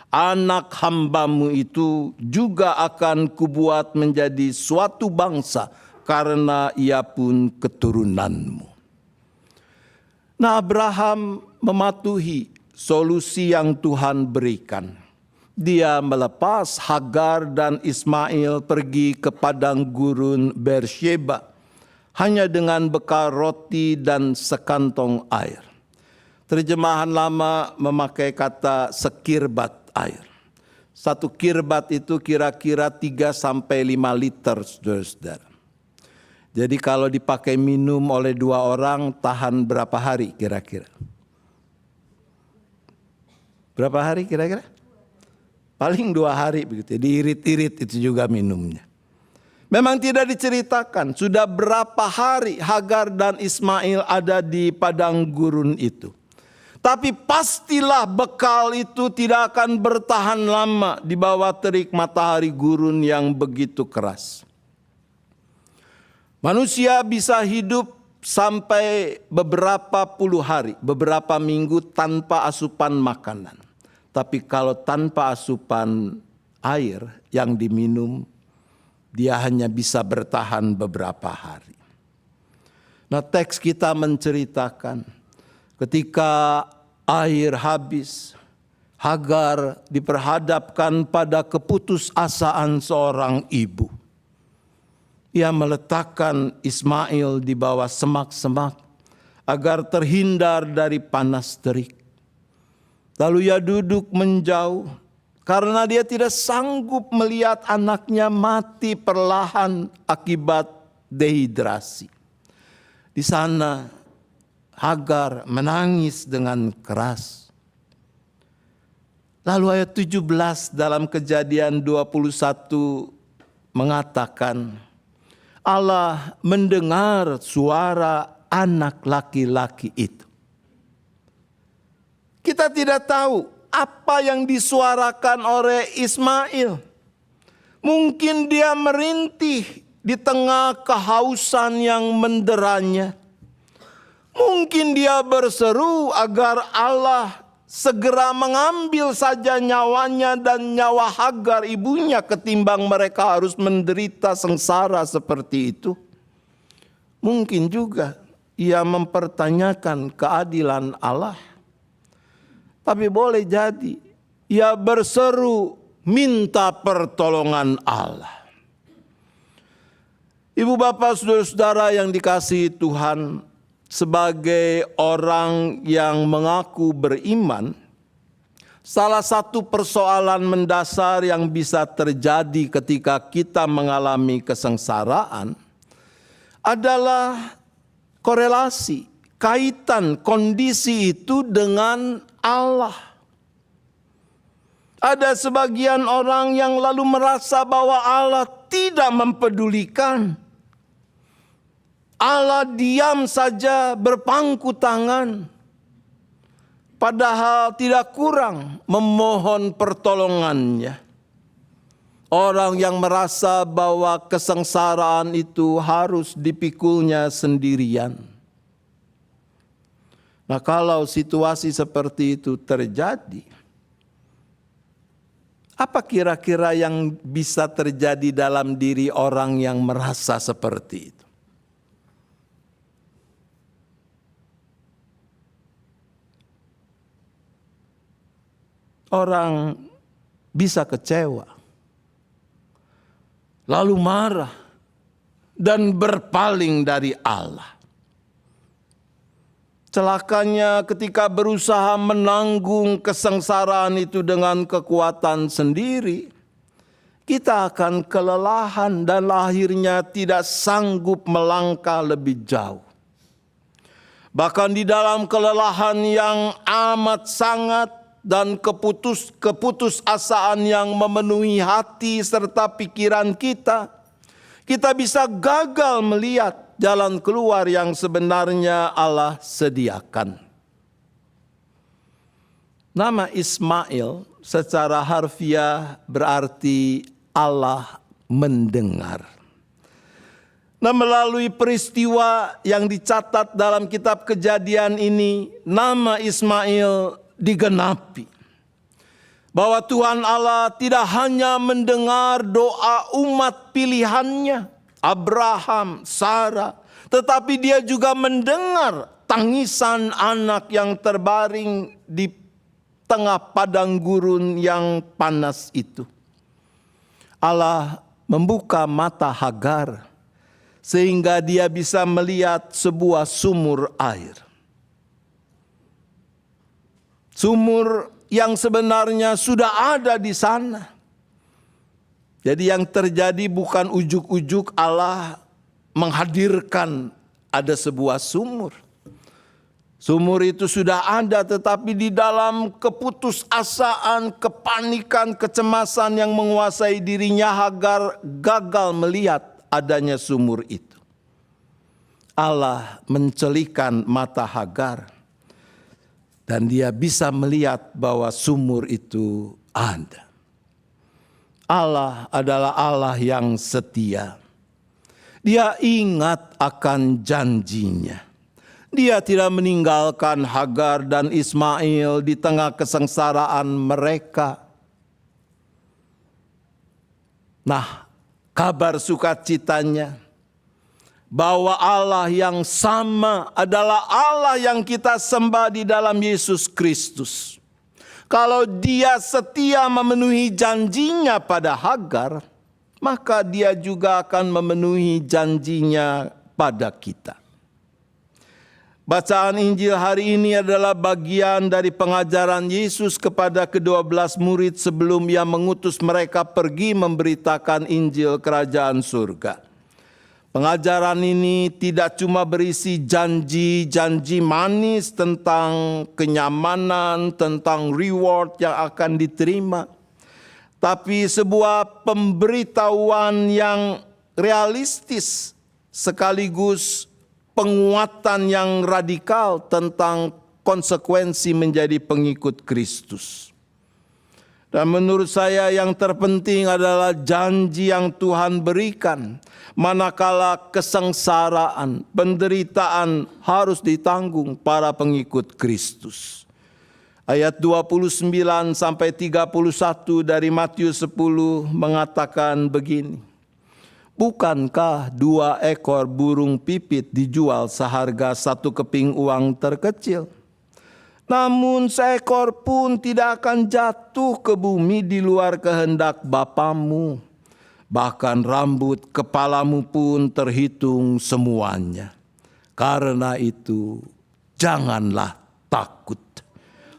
anak hamba-Mu itu juga akan kubuat menjadi suatu bangsa, karena ia pun keturunanmu. Nah, Abraham mematuhi solusi yang Tuhan berikan. Dia melepas Hagar dan Ismail pergi ke padang gurun Beersheba hanya dengan bekal roti dan sekantong air. Terjemahan lama memakai kata sekirbat air. Satu kirbat itu kira-kira 3-5 liter, saudara-saudara. Jadi kalau dipakai minum oleh 2 orang, tahan berapa hari kira-kira? Berapa hari kira-kira? Paling 2 hari begitu. Diirit-irit itu juga minumnya. Memang tidak diceritakan sudah berapa hari Hagar dan Ismail ada di padang gurun itu. Tapi pastilah bekal itu tidak akan bertahan lama di bawah terik matahari gurun yang begitu keras. Manusia bisa hidup sampai beberapa puluh hari, beberapa minggu tanpa asupan makanan. Tapi kalau tanpa asupan air yang diminum, dia hanya bisa bertahan beberapa hari. Nah, teks kita menceritakan ketika air habis, Hagar diperhadapkan pada keputusasaan seorang ibu. Ia meletakkan Ismail di bawah semak-semak agar terhindar dari panas terik. Lalu ia duduk menjauh karena dia tidak sanggup melihat anaknya mati perlahan akibat dehidrasi. Di sana Hagar menangis dengan keras. Lalu ayat 17 dalam Kejadian 21 mengatakan, Allah mendengar suara anak laki-laki itu. Kita tidak tahu apa yang disuarakan oleh Ismail. Mungkin dia merintih di tengah kehausan yang menderanya. Mungkin dia berseru agar Allah segera mengambil saja nyawanya dan nyawa Hagar ibunya ketimbang mereka harus menderita sengsara seperti itu. Mungkin juga ia mempertanyakan keadilan Allah. Tapi boleh jadi ia berseru minta pertolongan Allah. Ibu bapak saudara-saudara yang dikasihi Tuhan, sebagai orang yang mengaku beriman, salah satu persoalan mendasar yang bisa terjadi ketika kita mengalami kesengsaraan adalah korelasi, kaitan kondisi itu dengan Allah. Ada sebagian orang yang lalu merasa bahwa Allah tidak mempedulikan. Allah diam saja berpangku tangan. Padahal tidak kurang memohon pertolongannya. Orang yang merasa bahwa kesengsaraan itu harus dipikulnya sendirian. Nah, kalau situasi seperti itu terjadi, apa kira-kira yang bisa terjadi dalam diri orang yang merasa seperti itu? Orang bisa kecewa, lalu marah, dan berpaling dari Allah. Celakanya ketika berusaha menanggung kesengsaraan itu dengan kekuatan sendiri, kita akan kelelahan dan akhirnya tidak sanggup melangkah lebih jauh. Bahkan di dalam kelelahan yang amat sangat dan keputusasaan yang memenuhi hati serta pikiran kita, kita bisa gagal melihat jalan keluar yang sebenarnya Allah sediakan. Nama Ismail secara harfiah berarti Allah mendengar. Nah, melalui peristiwa yang dicatat dalam kitab Kejadian ini, nama Ismail digenapi. Bahwa Tuhan Allah tidak hanya mendengar doa umat pilihannya, Abraham, Sarah, tetapi dia juga mendengar tangisan anak yang terbaring di tengah padang gurun yang panas itu. Allah membuka mata Hagar sehingga dia bisa melihat sebuah sumur air. Sumur yang sebenarnya sudah ada di sana. Jadi yang terjadi bukan ujuk-ujuk Allah menghadirkan ada sebuah sumur. Sumur itu sudah ada, tetapi di dalam keputusasaan, kepanikan, kecemasan yang menguasai dirinya, Hagar gagal melihat adanya sumur itu. Allah mencelikan mata Hagar dan dia bisa melihat bahwa sumur itu ada. Allah adalah Allah yang setia. Dia ingat akan janjinya. Dia tidak meninggalkan Hagar dan Ismail di tengah kesengsaraan mereka. Nah, kabar sukacitanya bahwa Allah yang sama adalah Allah yang kita sembah di dalam Yesus Kristus. Kalau dia setia memenuhi janjinya pada Hagar, maka dia juga akan memenuhi janjinya pada kita. Bacaan Injil hari ini adalah bagian dari pengajaran Yesus kepada ke-12 murid sebelum ia mengutus mereka pergi memberitakan Injil Kerajaan Surga. Pengajaran ini tidak cuma berisi janji-janji manis tentang kenyamanan, tentang reward yang akan diterima, tapi sebuah pemberitahuan yang realistis sekaligus penguatan yang radikal tentang konsekuensi menjadi pengikut Kristus. Dan menurut saya yang terpenting adalah janji yang Tuhan berikan. Manakala kesengsaraan, penderitaan harus ditanggung para pengikut Kristus. Ayat 29 sampai 31 dari Matius 10 mengatakan begini. Bukankah 2 ekor burung pipit dijual seharga 1 keping uang terkecil? Namun seekor pun tidak akan jatuh ke bumi di luar kehendak Bapamu. Bahkan rambut kepalamu pun terhitung semuanya. Karena itu janganlah takut.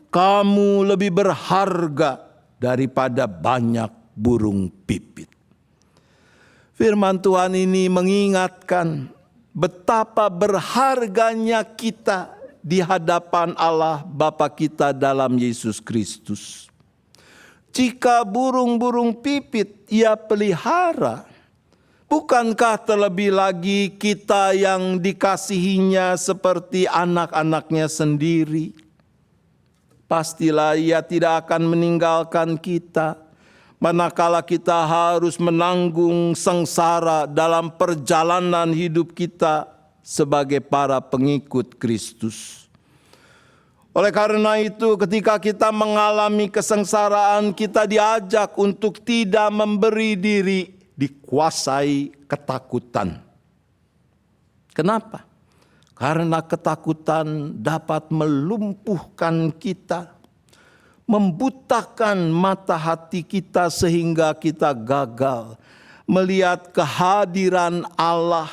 Kamu lebih berharga daripada banyak burung pipit. Firman Tuhan ini mengingatkan betapa berharganya kita di hadapan Allah Bapa kita dalam Yesus Kristus. Jika burung-burung pipit ia pelihara, bukankah terlebih lagi kita yang dikasihinya seperti anak-anaknya sendiri? Pastilah ia tidak akan meninggalkan kita manakala kita harus menanggung sengsara dalam perjalanan hidup kita sebagai para pengikut Kristus. Oleh karena itu, ketika kita mengalami kesengsaraan, kita diajak untuk tidak memberi diri dikuasai ketakutan. Kenapa? Karena ketakutan dapat melumpuhkan kita, membutakan mata hati kita sehingga kita gagal melihat kehadiran Allah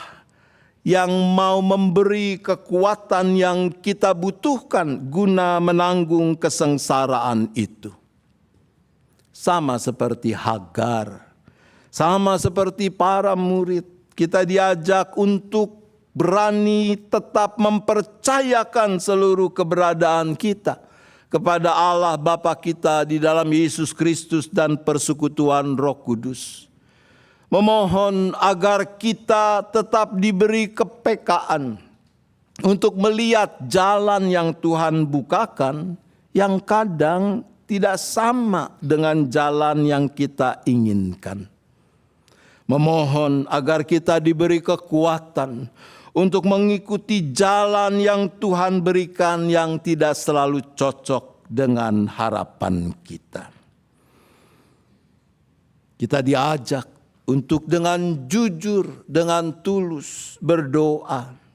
yang mau memberi kekuatan yang kita butuhkan guna menanggung kesengsaraan itu. Sama seperti Hagar, sama seperti para murid, kita diajak untuk berani tetap mempercayakan seluruh keberadaan kita kepada Allah Bapa kita di dalam Yesus Kristus dan persekutuan Roh Kudus. Memohon agar kita tetap diberi kepekaan untuk melihat jalan yang Tuhan bukakan yang kadang tidak sama dengan jalan yang kita inginkan. Memohon agar kita diberi kekuatan untuk mengikuti jalan yang Tuhan berikan yang tidak selalu cocok dengan harapan kita. Kita diajak untuk dengan jujur, dengan tulus berdoa.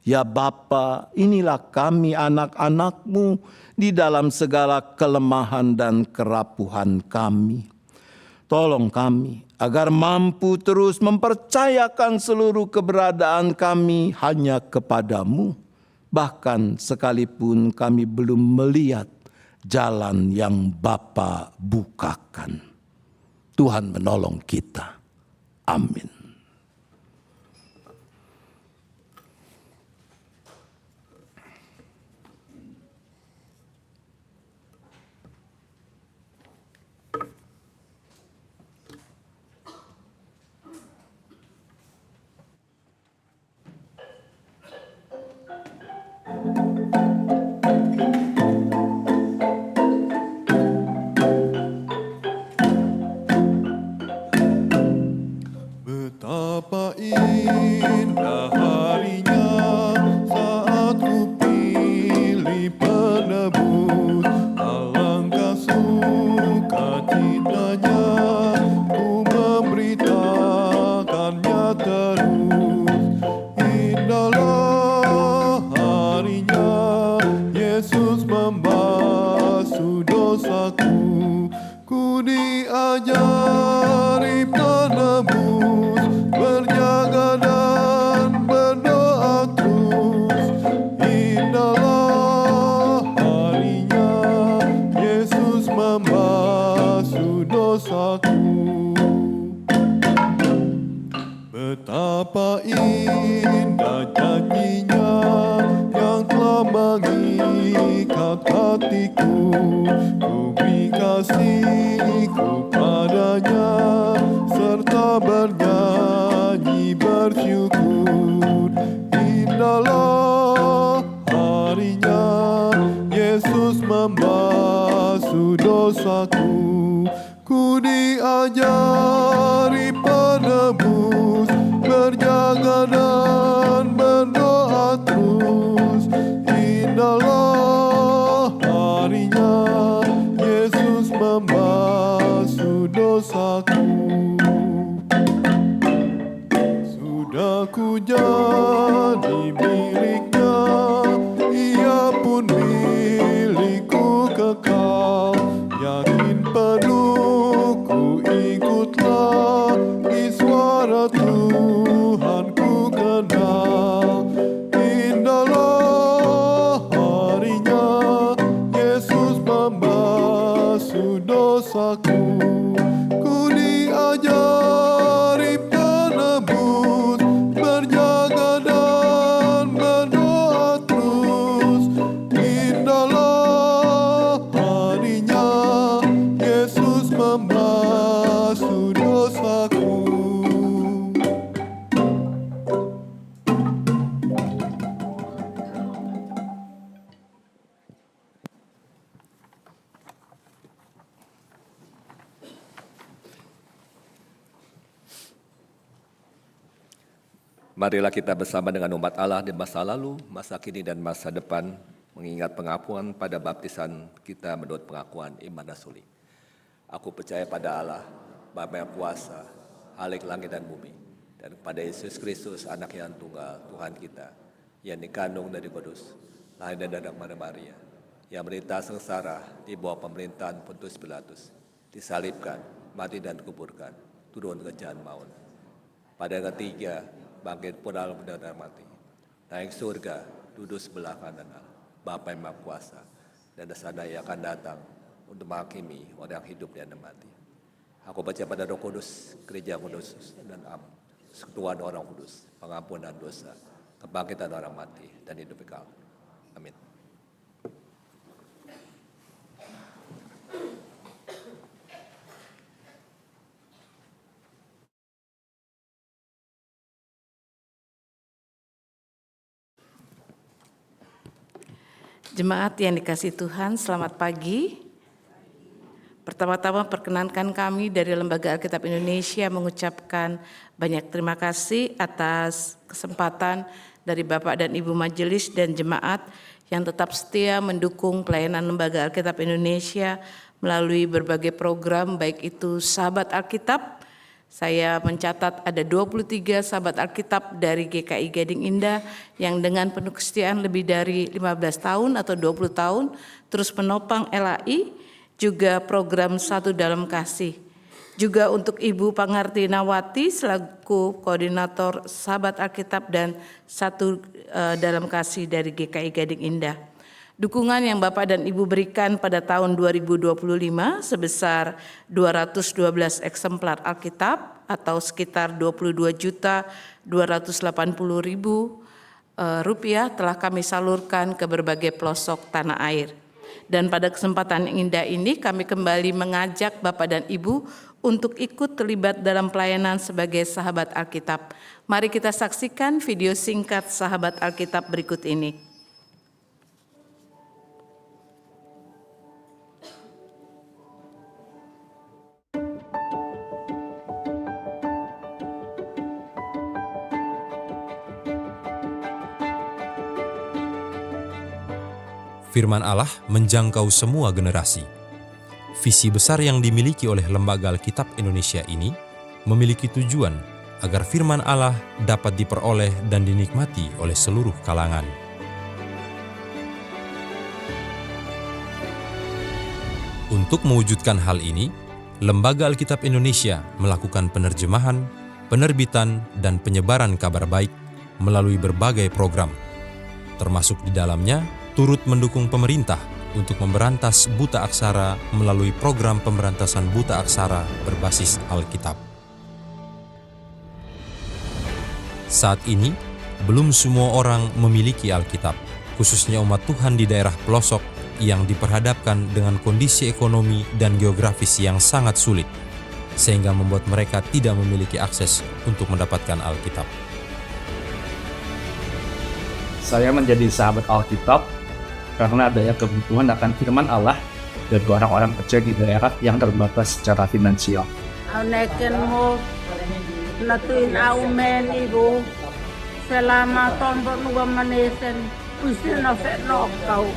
Ya Bapa, inilah kami anak-anak-Mu di dalam segala kelemahan dan kerapuhan kami. Tolong kami agar mampu terus mempercayakan seluruh keberadaan kami hanya kepadamu. Bahkan sekalipun kami belum melihat jalan yang Bapa bukakan. Tuhan menolong kita. Amin. Betapa indah harinya saat ku pilih penebus, alangkah sukacitanya ku memberitakannya terus. Indahlah harinya Yesus membasuh dosaku, ku diajari penebus, berjaga dan berdoa terus. Indahlah harinya Yesus membasuh dosaku. Betapa indah janjinya yang telah mengikat hatiku, ku beri kasihku padanya serta bernyanyi bersyukur. Indahlah harinya Yesus membasuh dosaku, ku diajari penebus, berjaga dan berdoa terus. Indahlah harinya Yesus membasuh dosaku. Sudah ku jadi miliknya, ia pun milikku kekal. Yakin penuh ku ikutlah, di suara Tuhan ku kenal. Indahlah harinya Yesus membasuh dosaku, ku diajari penebus, berjaga dan berdoa terus. Indahlah harinya Yesus membasuh dosaku. Marilah kita bersama dengan umat Allah di masa lalu, masa kini, dan masa depan mengingat pengakuan pada baptisan kita menurut pengakuan iman rasuli. Aku percaya pada Allah, Bapa yang kuasa, Khalik langit dan bumi, dan kepada Yesus Kristus, anak yang tunggal, Tuhan kita, yang dikandung dari Kudus, lahir dari Maria, yang menderita sengsara di bawah pemerintahan Pontius Pilatus, disalibkan, mati dan dikuburkan, turun ke jalan maut. Pada yang ketiga, bangkit pula dari mati, naik surga, duduk sebelah kanan Allah, Bapa yang Maha Kuasa, dan sana ia akan datang untuk menghakimi orang yang hidup dan mati. Aku percaya pada Roh Kudus, Gereja Kudus dan persekutuan orang kudus, pengampunan dosa, kebangkitan orang mati, dan hidup kekal. Amin. Jemaat yang dikasihi Tuhan, selamat pagi. Pertama-tama perkenankan kami dari Lembaga Alkitab Indonesia mengucapkan banyak terima kasih atas kesempatan dari Bapak dan Ibu Majelis dan jemaat yang tetap setia mendukung pelayanan Lembaga Alkitab Indonesia melalui berbagai program, baik itu Sahabat Alkitab. Saya mencatat ada 23 sahabat Alkitab dari GKI Gading Indah yang dengan penuh kesetiaan lebih dari 15 tahun atau 20 tahun terus menopang LAI, juga program Satu Dalam Kasih. Juga untuk Ibu Pangarti Nawati selaku koordinator sahabat Alkitab dan Satu Dalam Kasih dari GKI Gading Indah. Dukungan yang Bapak dan Ibu berikan pada tahun 2025 sebesar 212 eksemplar Alkitab atau sekitar 22.280.000 rupiah telah kami salurkan ke berbagai pelosok tanah air. Dan pada kesempatan yang indah ini kami kembali mengajak Bapak dan Ibu untuk ikut terlibat dalam pelayanan sebagai sahabat Alkitab. Mari kita saksikan video singkat sahabat Alkitab berikut ini. Firman Allah menjangkau semua generasi. Visi besar yang dimiliki oleh Lembaga Alkitab Indonesia ini memiliki tujuan agar firman Allah dapat diperoleh dan dinikmati oleh seluruh kalangan. Untuk mewujudkan hal ini, Lembaga Alkitab Indonesia melakukan penerjemahan, penerbitan, dan penyebaran kabar baik melalui berbagai program, termasuk di dalamnya turut mendukung pemerintah untuk memberantas buta aksara melalui program pemberantasan buta aksara berbasis Alkitab. Saat ini, belum semua orang memiliki Alkitab, khususnya umat Tuhan di daerah pelosok yang diperhadapkan dengan kondisi ekonomi dan geografis yang sangat sulit, sehingga membuat mereka tidak memiliki akses untuk mendapatkan Alkitab. Saya menjadi sahabat Alkitab karena adanya kebutuhan akan firman Allah dari orang-orang kecil di daerah yang terbatas secara finansial. Aunekin mo natuin aumen ibu selama tahun berdua menesen usia nafek nokau.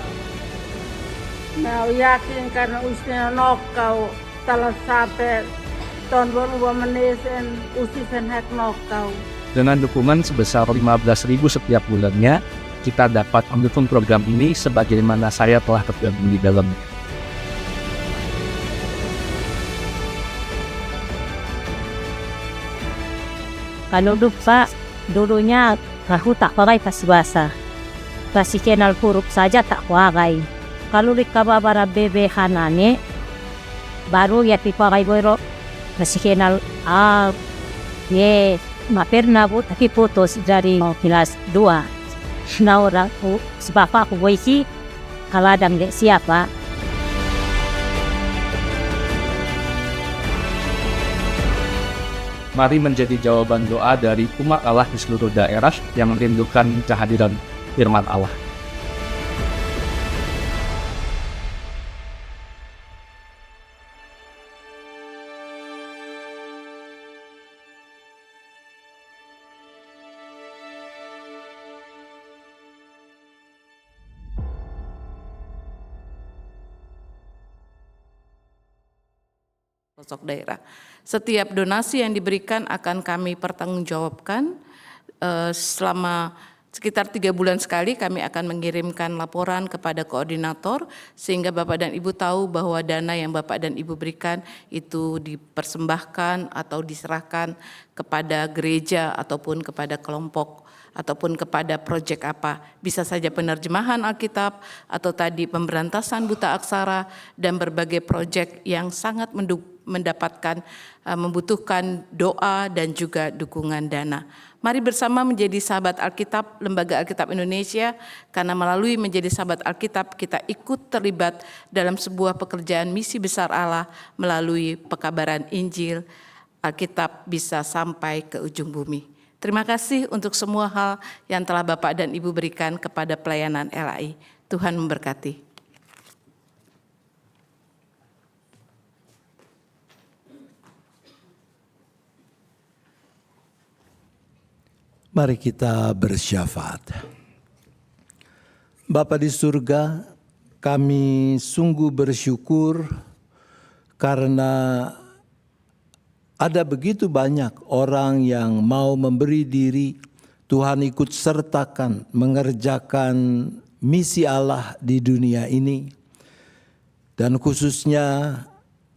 Nah yakin karena usia nokau telah sampai tahun berdua menesen usia senhek nokau. Dengan dukungan sebesar 15.000 setiap bulannya, kita dapat mendukung program ini sebagaimana saya telah tergabung di dalamnya. Kalau lupa, dulunya aku tak pakai pasibasa. Pasi kenal huruf saja tak pakai. Kalau likababara bebe hanane, baru ya dipakai boiro. Pasi kenal maperna bu tapi putus dari kelas 2. Na orang sebab aku boisi kaladang dek siapa. Mari menjadi jawaban doa dari umat Allah di seluruh daerah yang merindukan kehadiran firman Allah. Pelosok daerah. Setiap donasi yang diberikan akan kami pertanggungjawabkan selama sekitar 3 bulan sekali kami akan mengirimkan laporan kepada koordinator sehingga Bapak dan Ibu tahu bahwa dana yang Bapak dan Ibu berikan itu dipersembahkan atau diserahkan kepada gereja ataupun kepada kelompok ataupun kepada proyek apa. Bisa saja penerjemahan Alkitab atau tadi pemberantasan buta aksara dan berbagai proyek yang sangat membutuhkan doa dan juga dukungan dana. Mari bersama menjadi sahabat Alkitab, Lembaga Alkitab Indonesia, karena melalui menjadi sahabat Alkitab kita ikut terlibat dalam sebuah pekerjaan misi besar Allah melalui pekabaran Injil. Alkitab bisa sampai ke ujung bumi. Terima kasih untuk semua hal yang telah Bapak dan Ibu berikan kepada pelayanan LAI. Tuhan memberkati. Mari kita bersyafaat. Bapa di surga, kami sungguh bersyukur karena ada begitu banyak orang yang mau memberi diri. Tuhan ikut sertakan mengerjakan misi Allah di dunia ini. Dan khususnya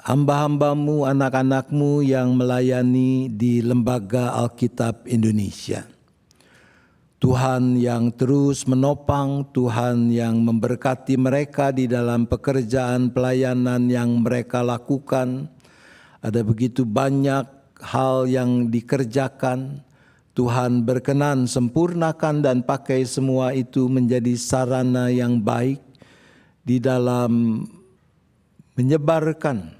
hamba-hambamu, anak-anakmu yang melayani di Lembaga Alkitab Indonesia. Tuhan yang terus menopang, Tuhan yang memberkati mereka di dalam pekerjaan pelayanan yang mereka lakukan. Ada begitu banyak hal yang dikerjakan. Tuhan berkenan sempurnakan dan pakai semua itu menjadi sarana yang baik di dalam menyebarkan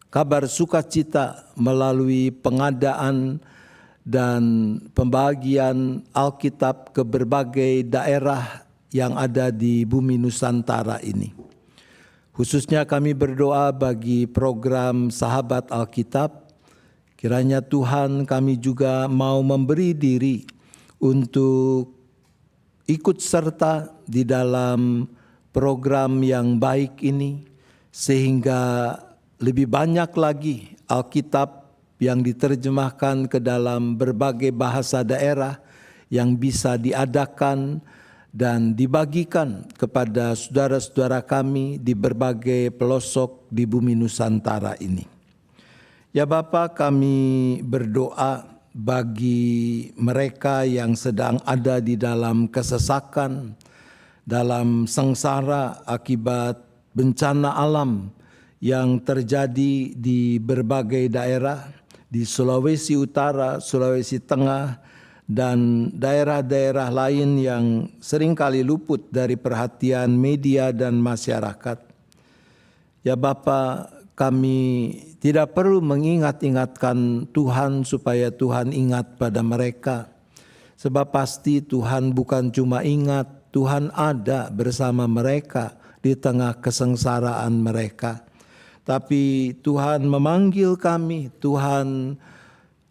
kabar sukacita melalui pengadaan dan pembagian Alkitab ke berbagai daerah yang ada di bumi Nusantara ini. Khususnya kami berdoa bagi program Sahabat Alkitab. Kiranya Tuhan kami juga mau memberi diri untuk ikut serta di dalam program yang baik ini, sehingga lebih banyak lagi Alkitab yang diterjemahkan ke dalam berbagai bahasa daerah yang bisa diadakan dan dibagikan kepada saudara-saudara kami di berbagai pelosok di bumi Nusantara ini. Ya Bapa, kami berdoa bagi mereka yang sedang ada di dalam kesesakan, dalam sengsara akibat bencana alam yang terjadi di berbagai daerah, di Sulawesi Utara, Sulawesi Tengah, dan daerah-daerah lain yang seringkali luput dari perhatian media dan masyarakat. Ya Bapa, kami tidak perlu mengingat-ingatkan Tuhan supaya Tuhan ingat pada mereka. Sebab pasti Tuhan bukan cuma ingat, Tuhan ada bersama mereka di tengah kesengsaraan mereka. Tapi Tuhan memanggil kami, Tuhan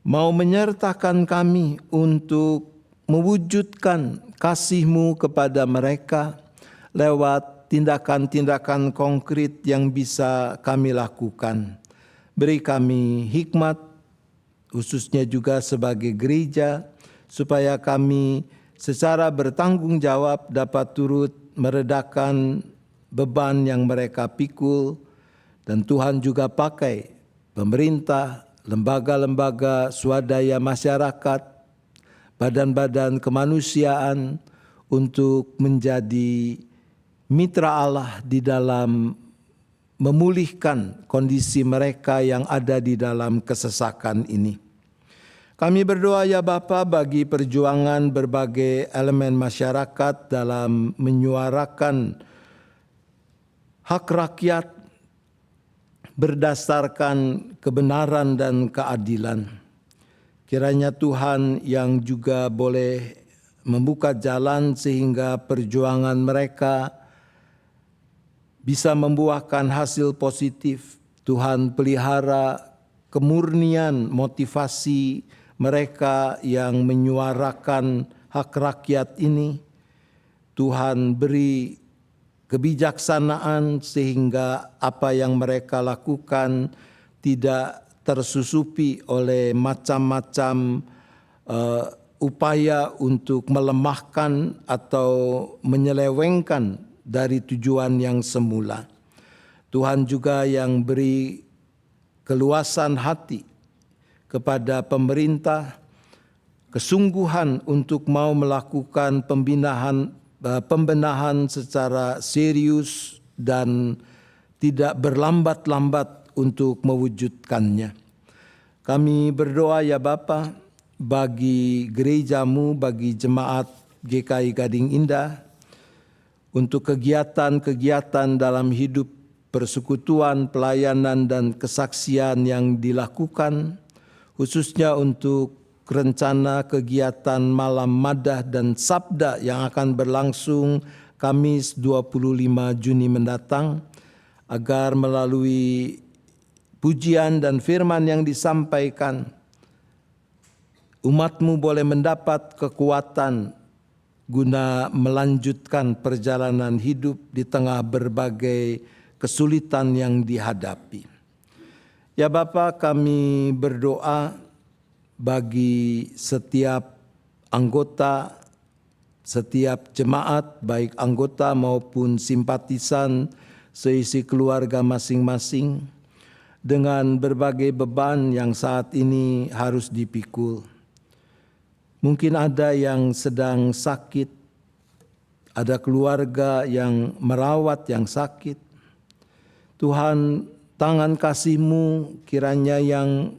mau menyertakan kami untuk mewujudkan kasih-Mu kepada mereka lewat tindakan-tindakan konkret yang bisa kami lakukan. Beri kami hikmat, khususnya juga sebagai gereja, supaya kami secara bertanggung jawab dapat turut meredakan beban yang mereka pikul. Dan Tuhan juga pakai pemerintah, lembaga-lembaga swadaya masyarakat, badan-badan kemanusiaan untuk menjadi mitra Allah di dalam memulihkan kondisi mereka yang ada di dalam kesesakan ini. Kami berdoa ya Bapa bagi perjuangan berbagai elemen masyarakat dalam menyuarakan hak rakyat berdasarkan kebenaran dan keadilan. Kiranya Tuhan yang juga boleh membuka jalan sehingga perjuangan mereka bisa membuahkan hasil positif. Tuhan pelihara kemurnian motivasi mereka yang menyuarakan hak rakyat ini. Tuhan beri kebijaksanaan sehingga apa yang mereka lakukan tidak tersusupi oleh macam-macam upaya untuk melemahkan atau menyelewengkan dari tujuan yang semula. Tuhan juga yang beri keluasan hati kepada pemerintah, kesungguhan untuk mau melakukan pembenahan secara serius dan tidak berlambat-lambat untuk mewujudkannya. Kami berdoa ya Bapa bagi gereja-Mu, bagi jemaat GKI Gading Indah, untuk kegiatan-kegiatan dalam hidup persekutuan, pelayanan dan kesaksian yang dilakukan, khususnya untuk rencana kegiatan malam madah dan sabda yang akan berlangsung Kamis 25 Juni mendatang, agar melalui pujian dan firman yang disampaikan, umat-Mu boleh mendapat kekuatan guna melanjutkan perjalanan hidup di tengah berbagai kesulitan yang dihadapi. Ya Bapa, kami berdoa bagi setiap anggota, setiap jemaat, baik anggota maupun simpatisan seisi keluarga masing-masing, dengan berbagai beban yang saat ini harus dipikul. Mungkin ada yang sedang sakit, ada keluarga yang merawat yang sakit. Tuhan, tangan kasih-Mu kiranya yang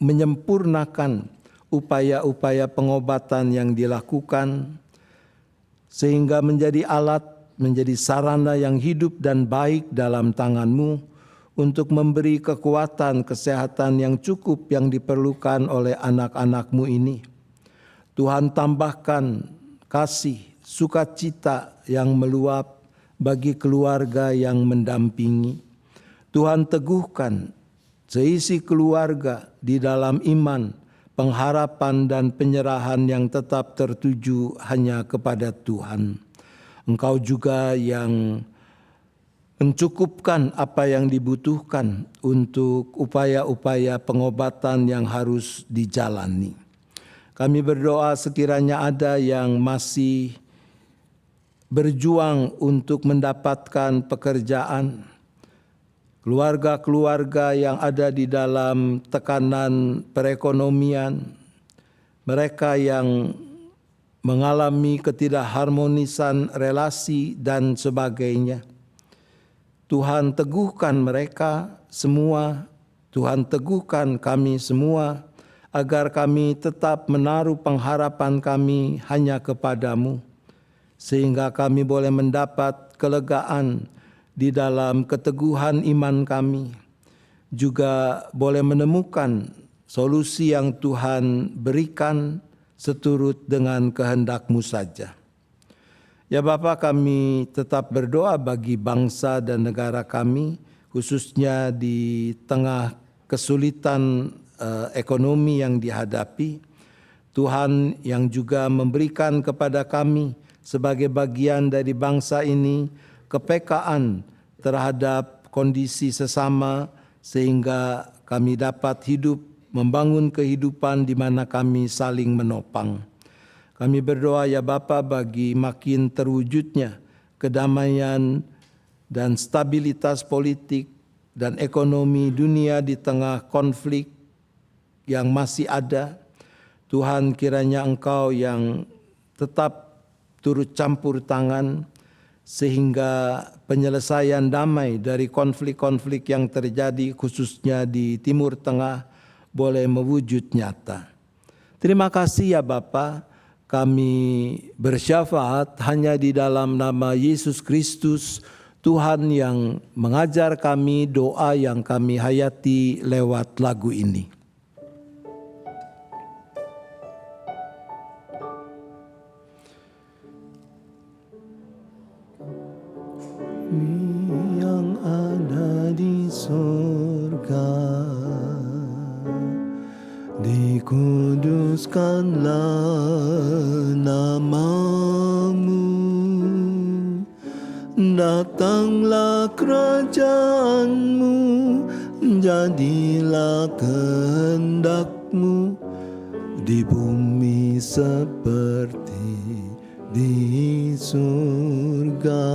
menyempurnakan upaya-upaya pengobatan yang dilakukan, sehingga menjadi alat, menjadi sarana yang hidup dan baik dalam tangan-Mu untuk memberi kekuatan kesehatan yang cukup yang diperlukan oleh anak-anak-Mu ini. Tuhan, tambahkan kasih, sukacita yang meluap bagi keluarga yang mendampingi. Tuhan, teguhkan seisi keluarga di dalam iman, pengharapan dan penyerahan yang tetap tertuju hanya kepada Tuhan. Engkau juga yang mencukupkan apa yang dibutuhkan untuk upaya-upaya pengobatan yang harus dijalani. Kami berdoa sekiranya ada yang masih berjuang untuk mendapatkan pekerjaan, keluarga-keluarga yang ada di dalam tekanan perekonomian, mereka yang mengalami ketidakharmonisan relasi dan sebagainya. Tuhan, teguhkan mereka semua, Tuhan, teguhkan kami semua, agar kami tetap menaruh pengharapan kami hanya kepadamu, sehingga kami boleh mendapat kelegaan di dalam keteguhan iman kami, juga boleh menemukan solusi yang Tuhan berikan seturut dengan kehendak-Mu saja. Ya Bapa, kami tetap berdoa bagi bangsa dan negara kami, khususnya di tengah kesulitan ekonomi yang dihadapi. Tuhan yang juga memberikan kepada kami sebagai bagian dari bangsa ini kepekaan terhadap kondisi sesama, sehingga kami dapat hidup membangun kehidupan di mana kami saling menopang. Kami berdoa ya Bapa bagi makin terwujudnya kedamaian dan stabilitas politik dan ekonomi dunia di tengah konflik yang masih ada. Tuhan, kiranya Engkau yang tetap turut campur tangan sehingga penyelesaian damai dari konflik-konflik yang terjadi khususnya di Timur Tengah boleh mewujud nyata. Terima kasih ya Bapa, kami bersyafaat hanya di dalam nama Yesus Kristus, Tuhan yang mengajar kami doa yang kami hayati lewat lagu ini. Yang ada di surga, dikuduskanlah nama-Mu, datanglah kerajaan-Mu, jadilah kehendak-Mu di bumi seperti di surga.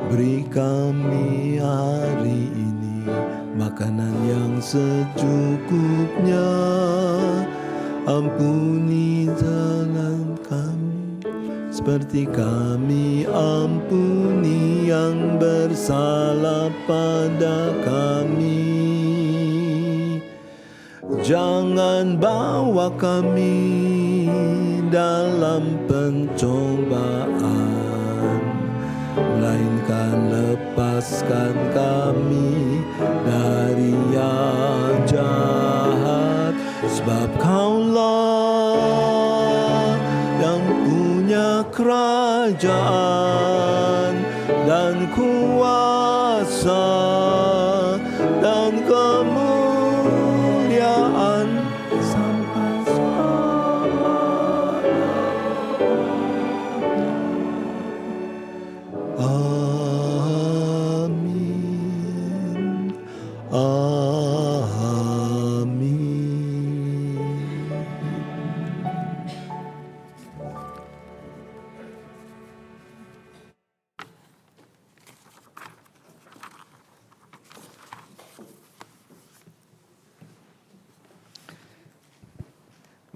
Beri kami hari ini makanan yang secukupnya, ampuni jalan kami seperti kami ampuni yang bersalah pada kami. Jangan bawa kami dalam pencobaan, melainkan lepaskan kami dari yang jahat. Sebab Kaulah yang punya punya kerajaan dan kuasa dan kemuliaan sampai Amin. Amin.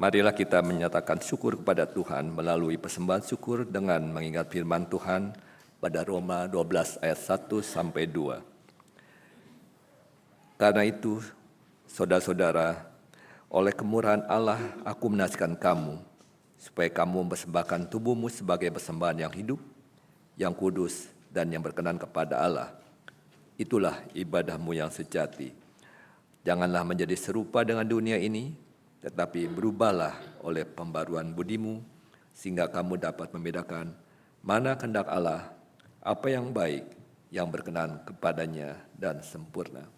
Marilah kita menyatakan syukur kepada Tuhan melalui persembahan syukur dengan mengingat firman Tuhan pada Roma 12 ayat 1 sampai 2. Karena itu, saudara-saudara, oleh kemurahan Allah aku menasihatkan kamu supaya kamu mempersembahkan tubuhmu sebagai persembahan yang hidup, yang kudus dan yang berkenan kepada Allah. Itulah ibadahmu yang sejati. Janganlah menjadi serupa dengan dunia ini, tetapi berubahlah oleh pembaruan budimu, sehingga kamu dapat membedakan mana kehendak Allah, apa yang baik, yang berkenan kepadanya dan sempurna.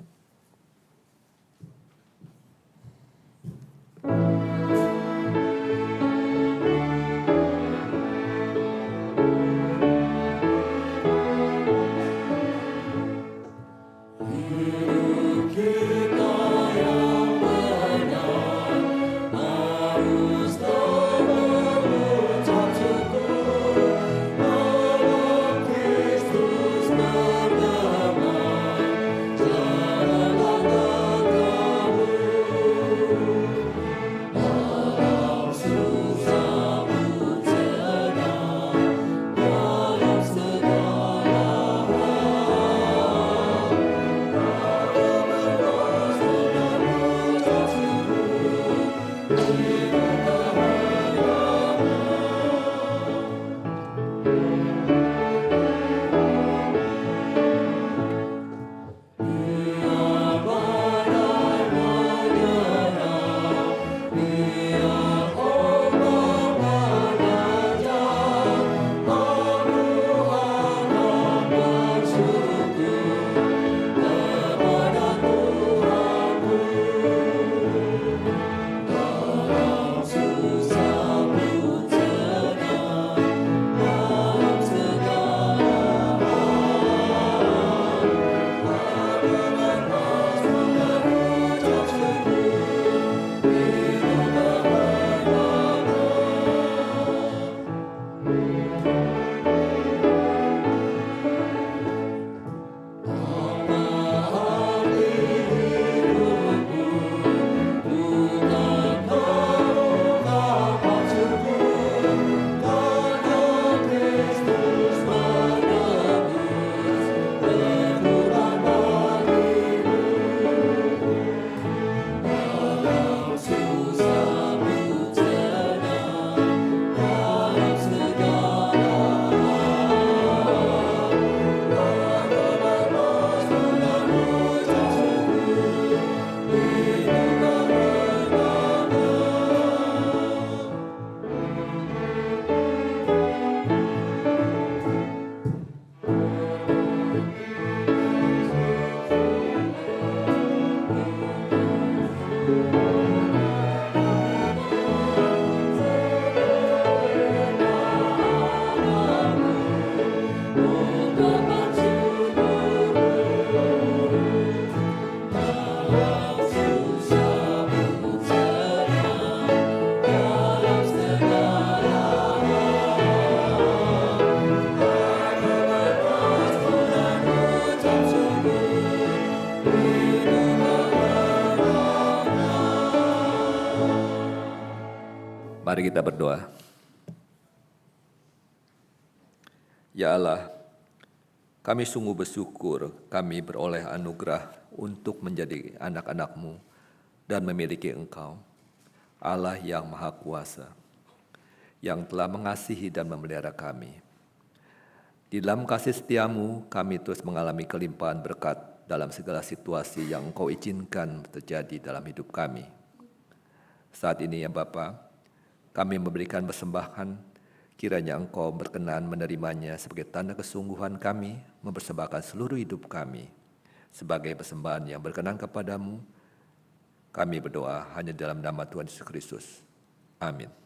Mari kita berdoa. Ya Allah, kami sungguh bersyukur kami beroleh anugerah untuk menjadi anak-anak-Mu dan memiliki Engkau, Allah yang Maha Kuasa, yang telah mengasihi dan memelihara kami. Di dalam kasih setia-Mu, kami terus mengalami kelimpahan berkat dalam segala situasi yang Engkau izinkan terjadi dalam hidup kami. Saat ini ya Bapa, kami memberikan persembahan Kiranya Engkau berkenan menerimanya sebagai tanda kesungguhan kami mempersembahkan seluruh hidup kami sebagai persembahan yang berkenan kepadamu. Kami berdoa hanya dalam nama Tuhan Yesus Kristus. Amin.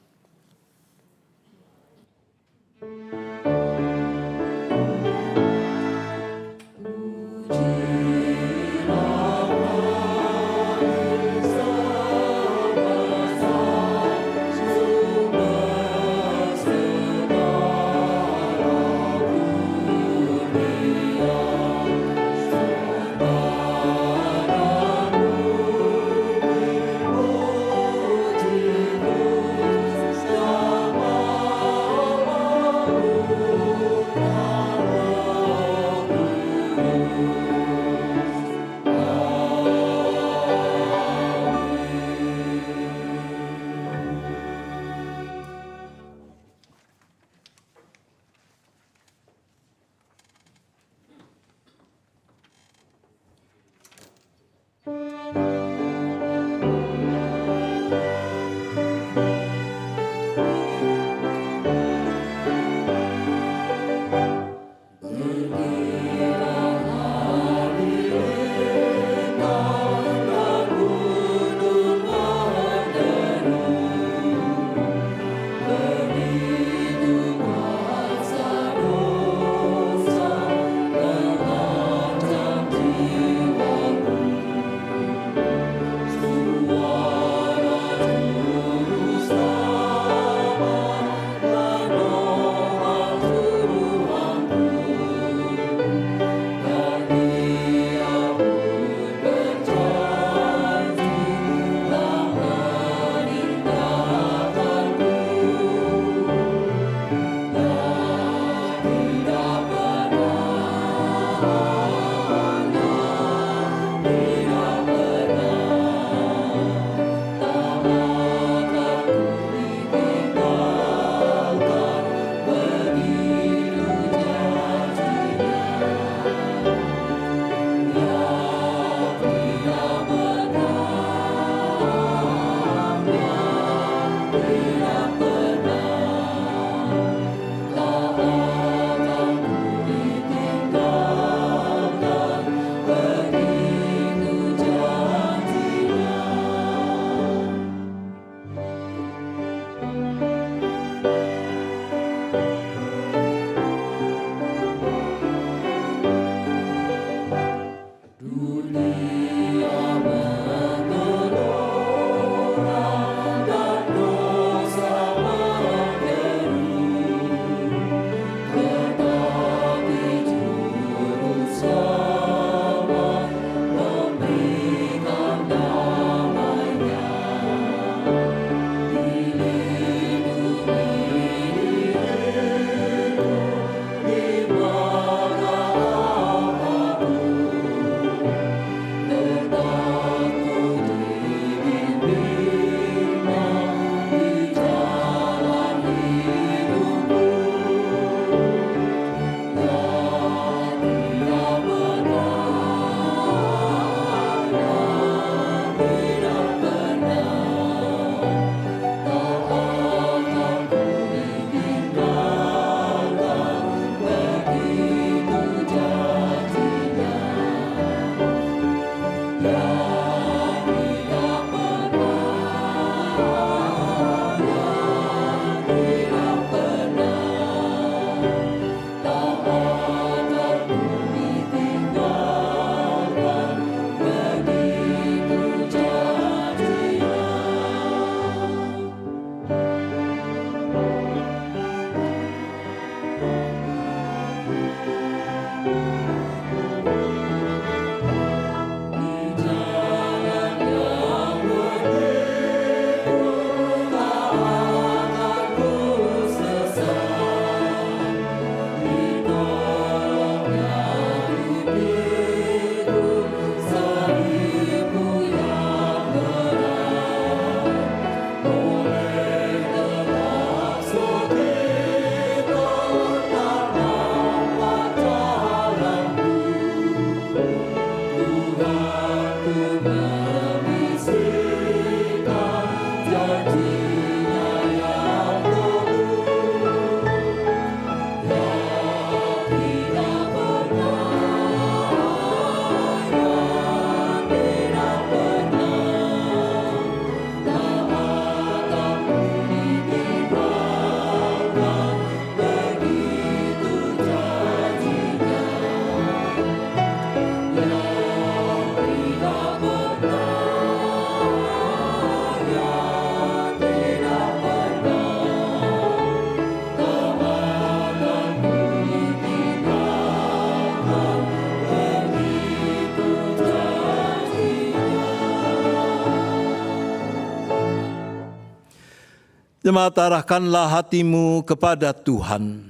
Jemaat, arahkanlah hatimu kepada Tuhan.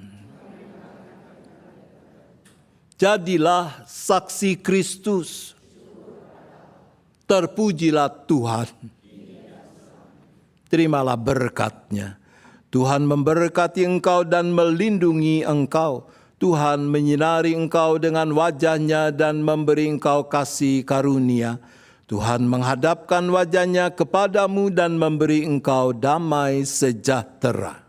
Jadilah saksi Kristus. Terpujilah Tuhan. Terimalah berkat-Nya. Tuhan memberkati engkau dan melindungi engkau. Tuhan menyinari engkau dengan wajah-Nya dan memberi engkau kasih karunia. Tuhan menghadapkan wajah-Nya kepadamu dan memberi engkau damai sejahtera.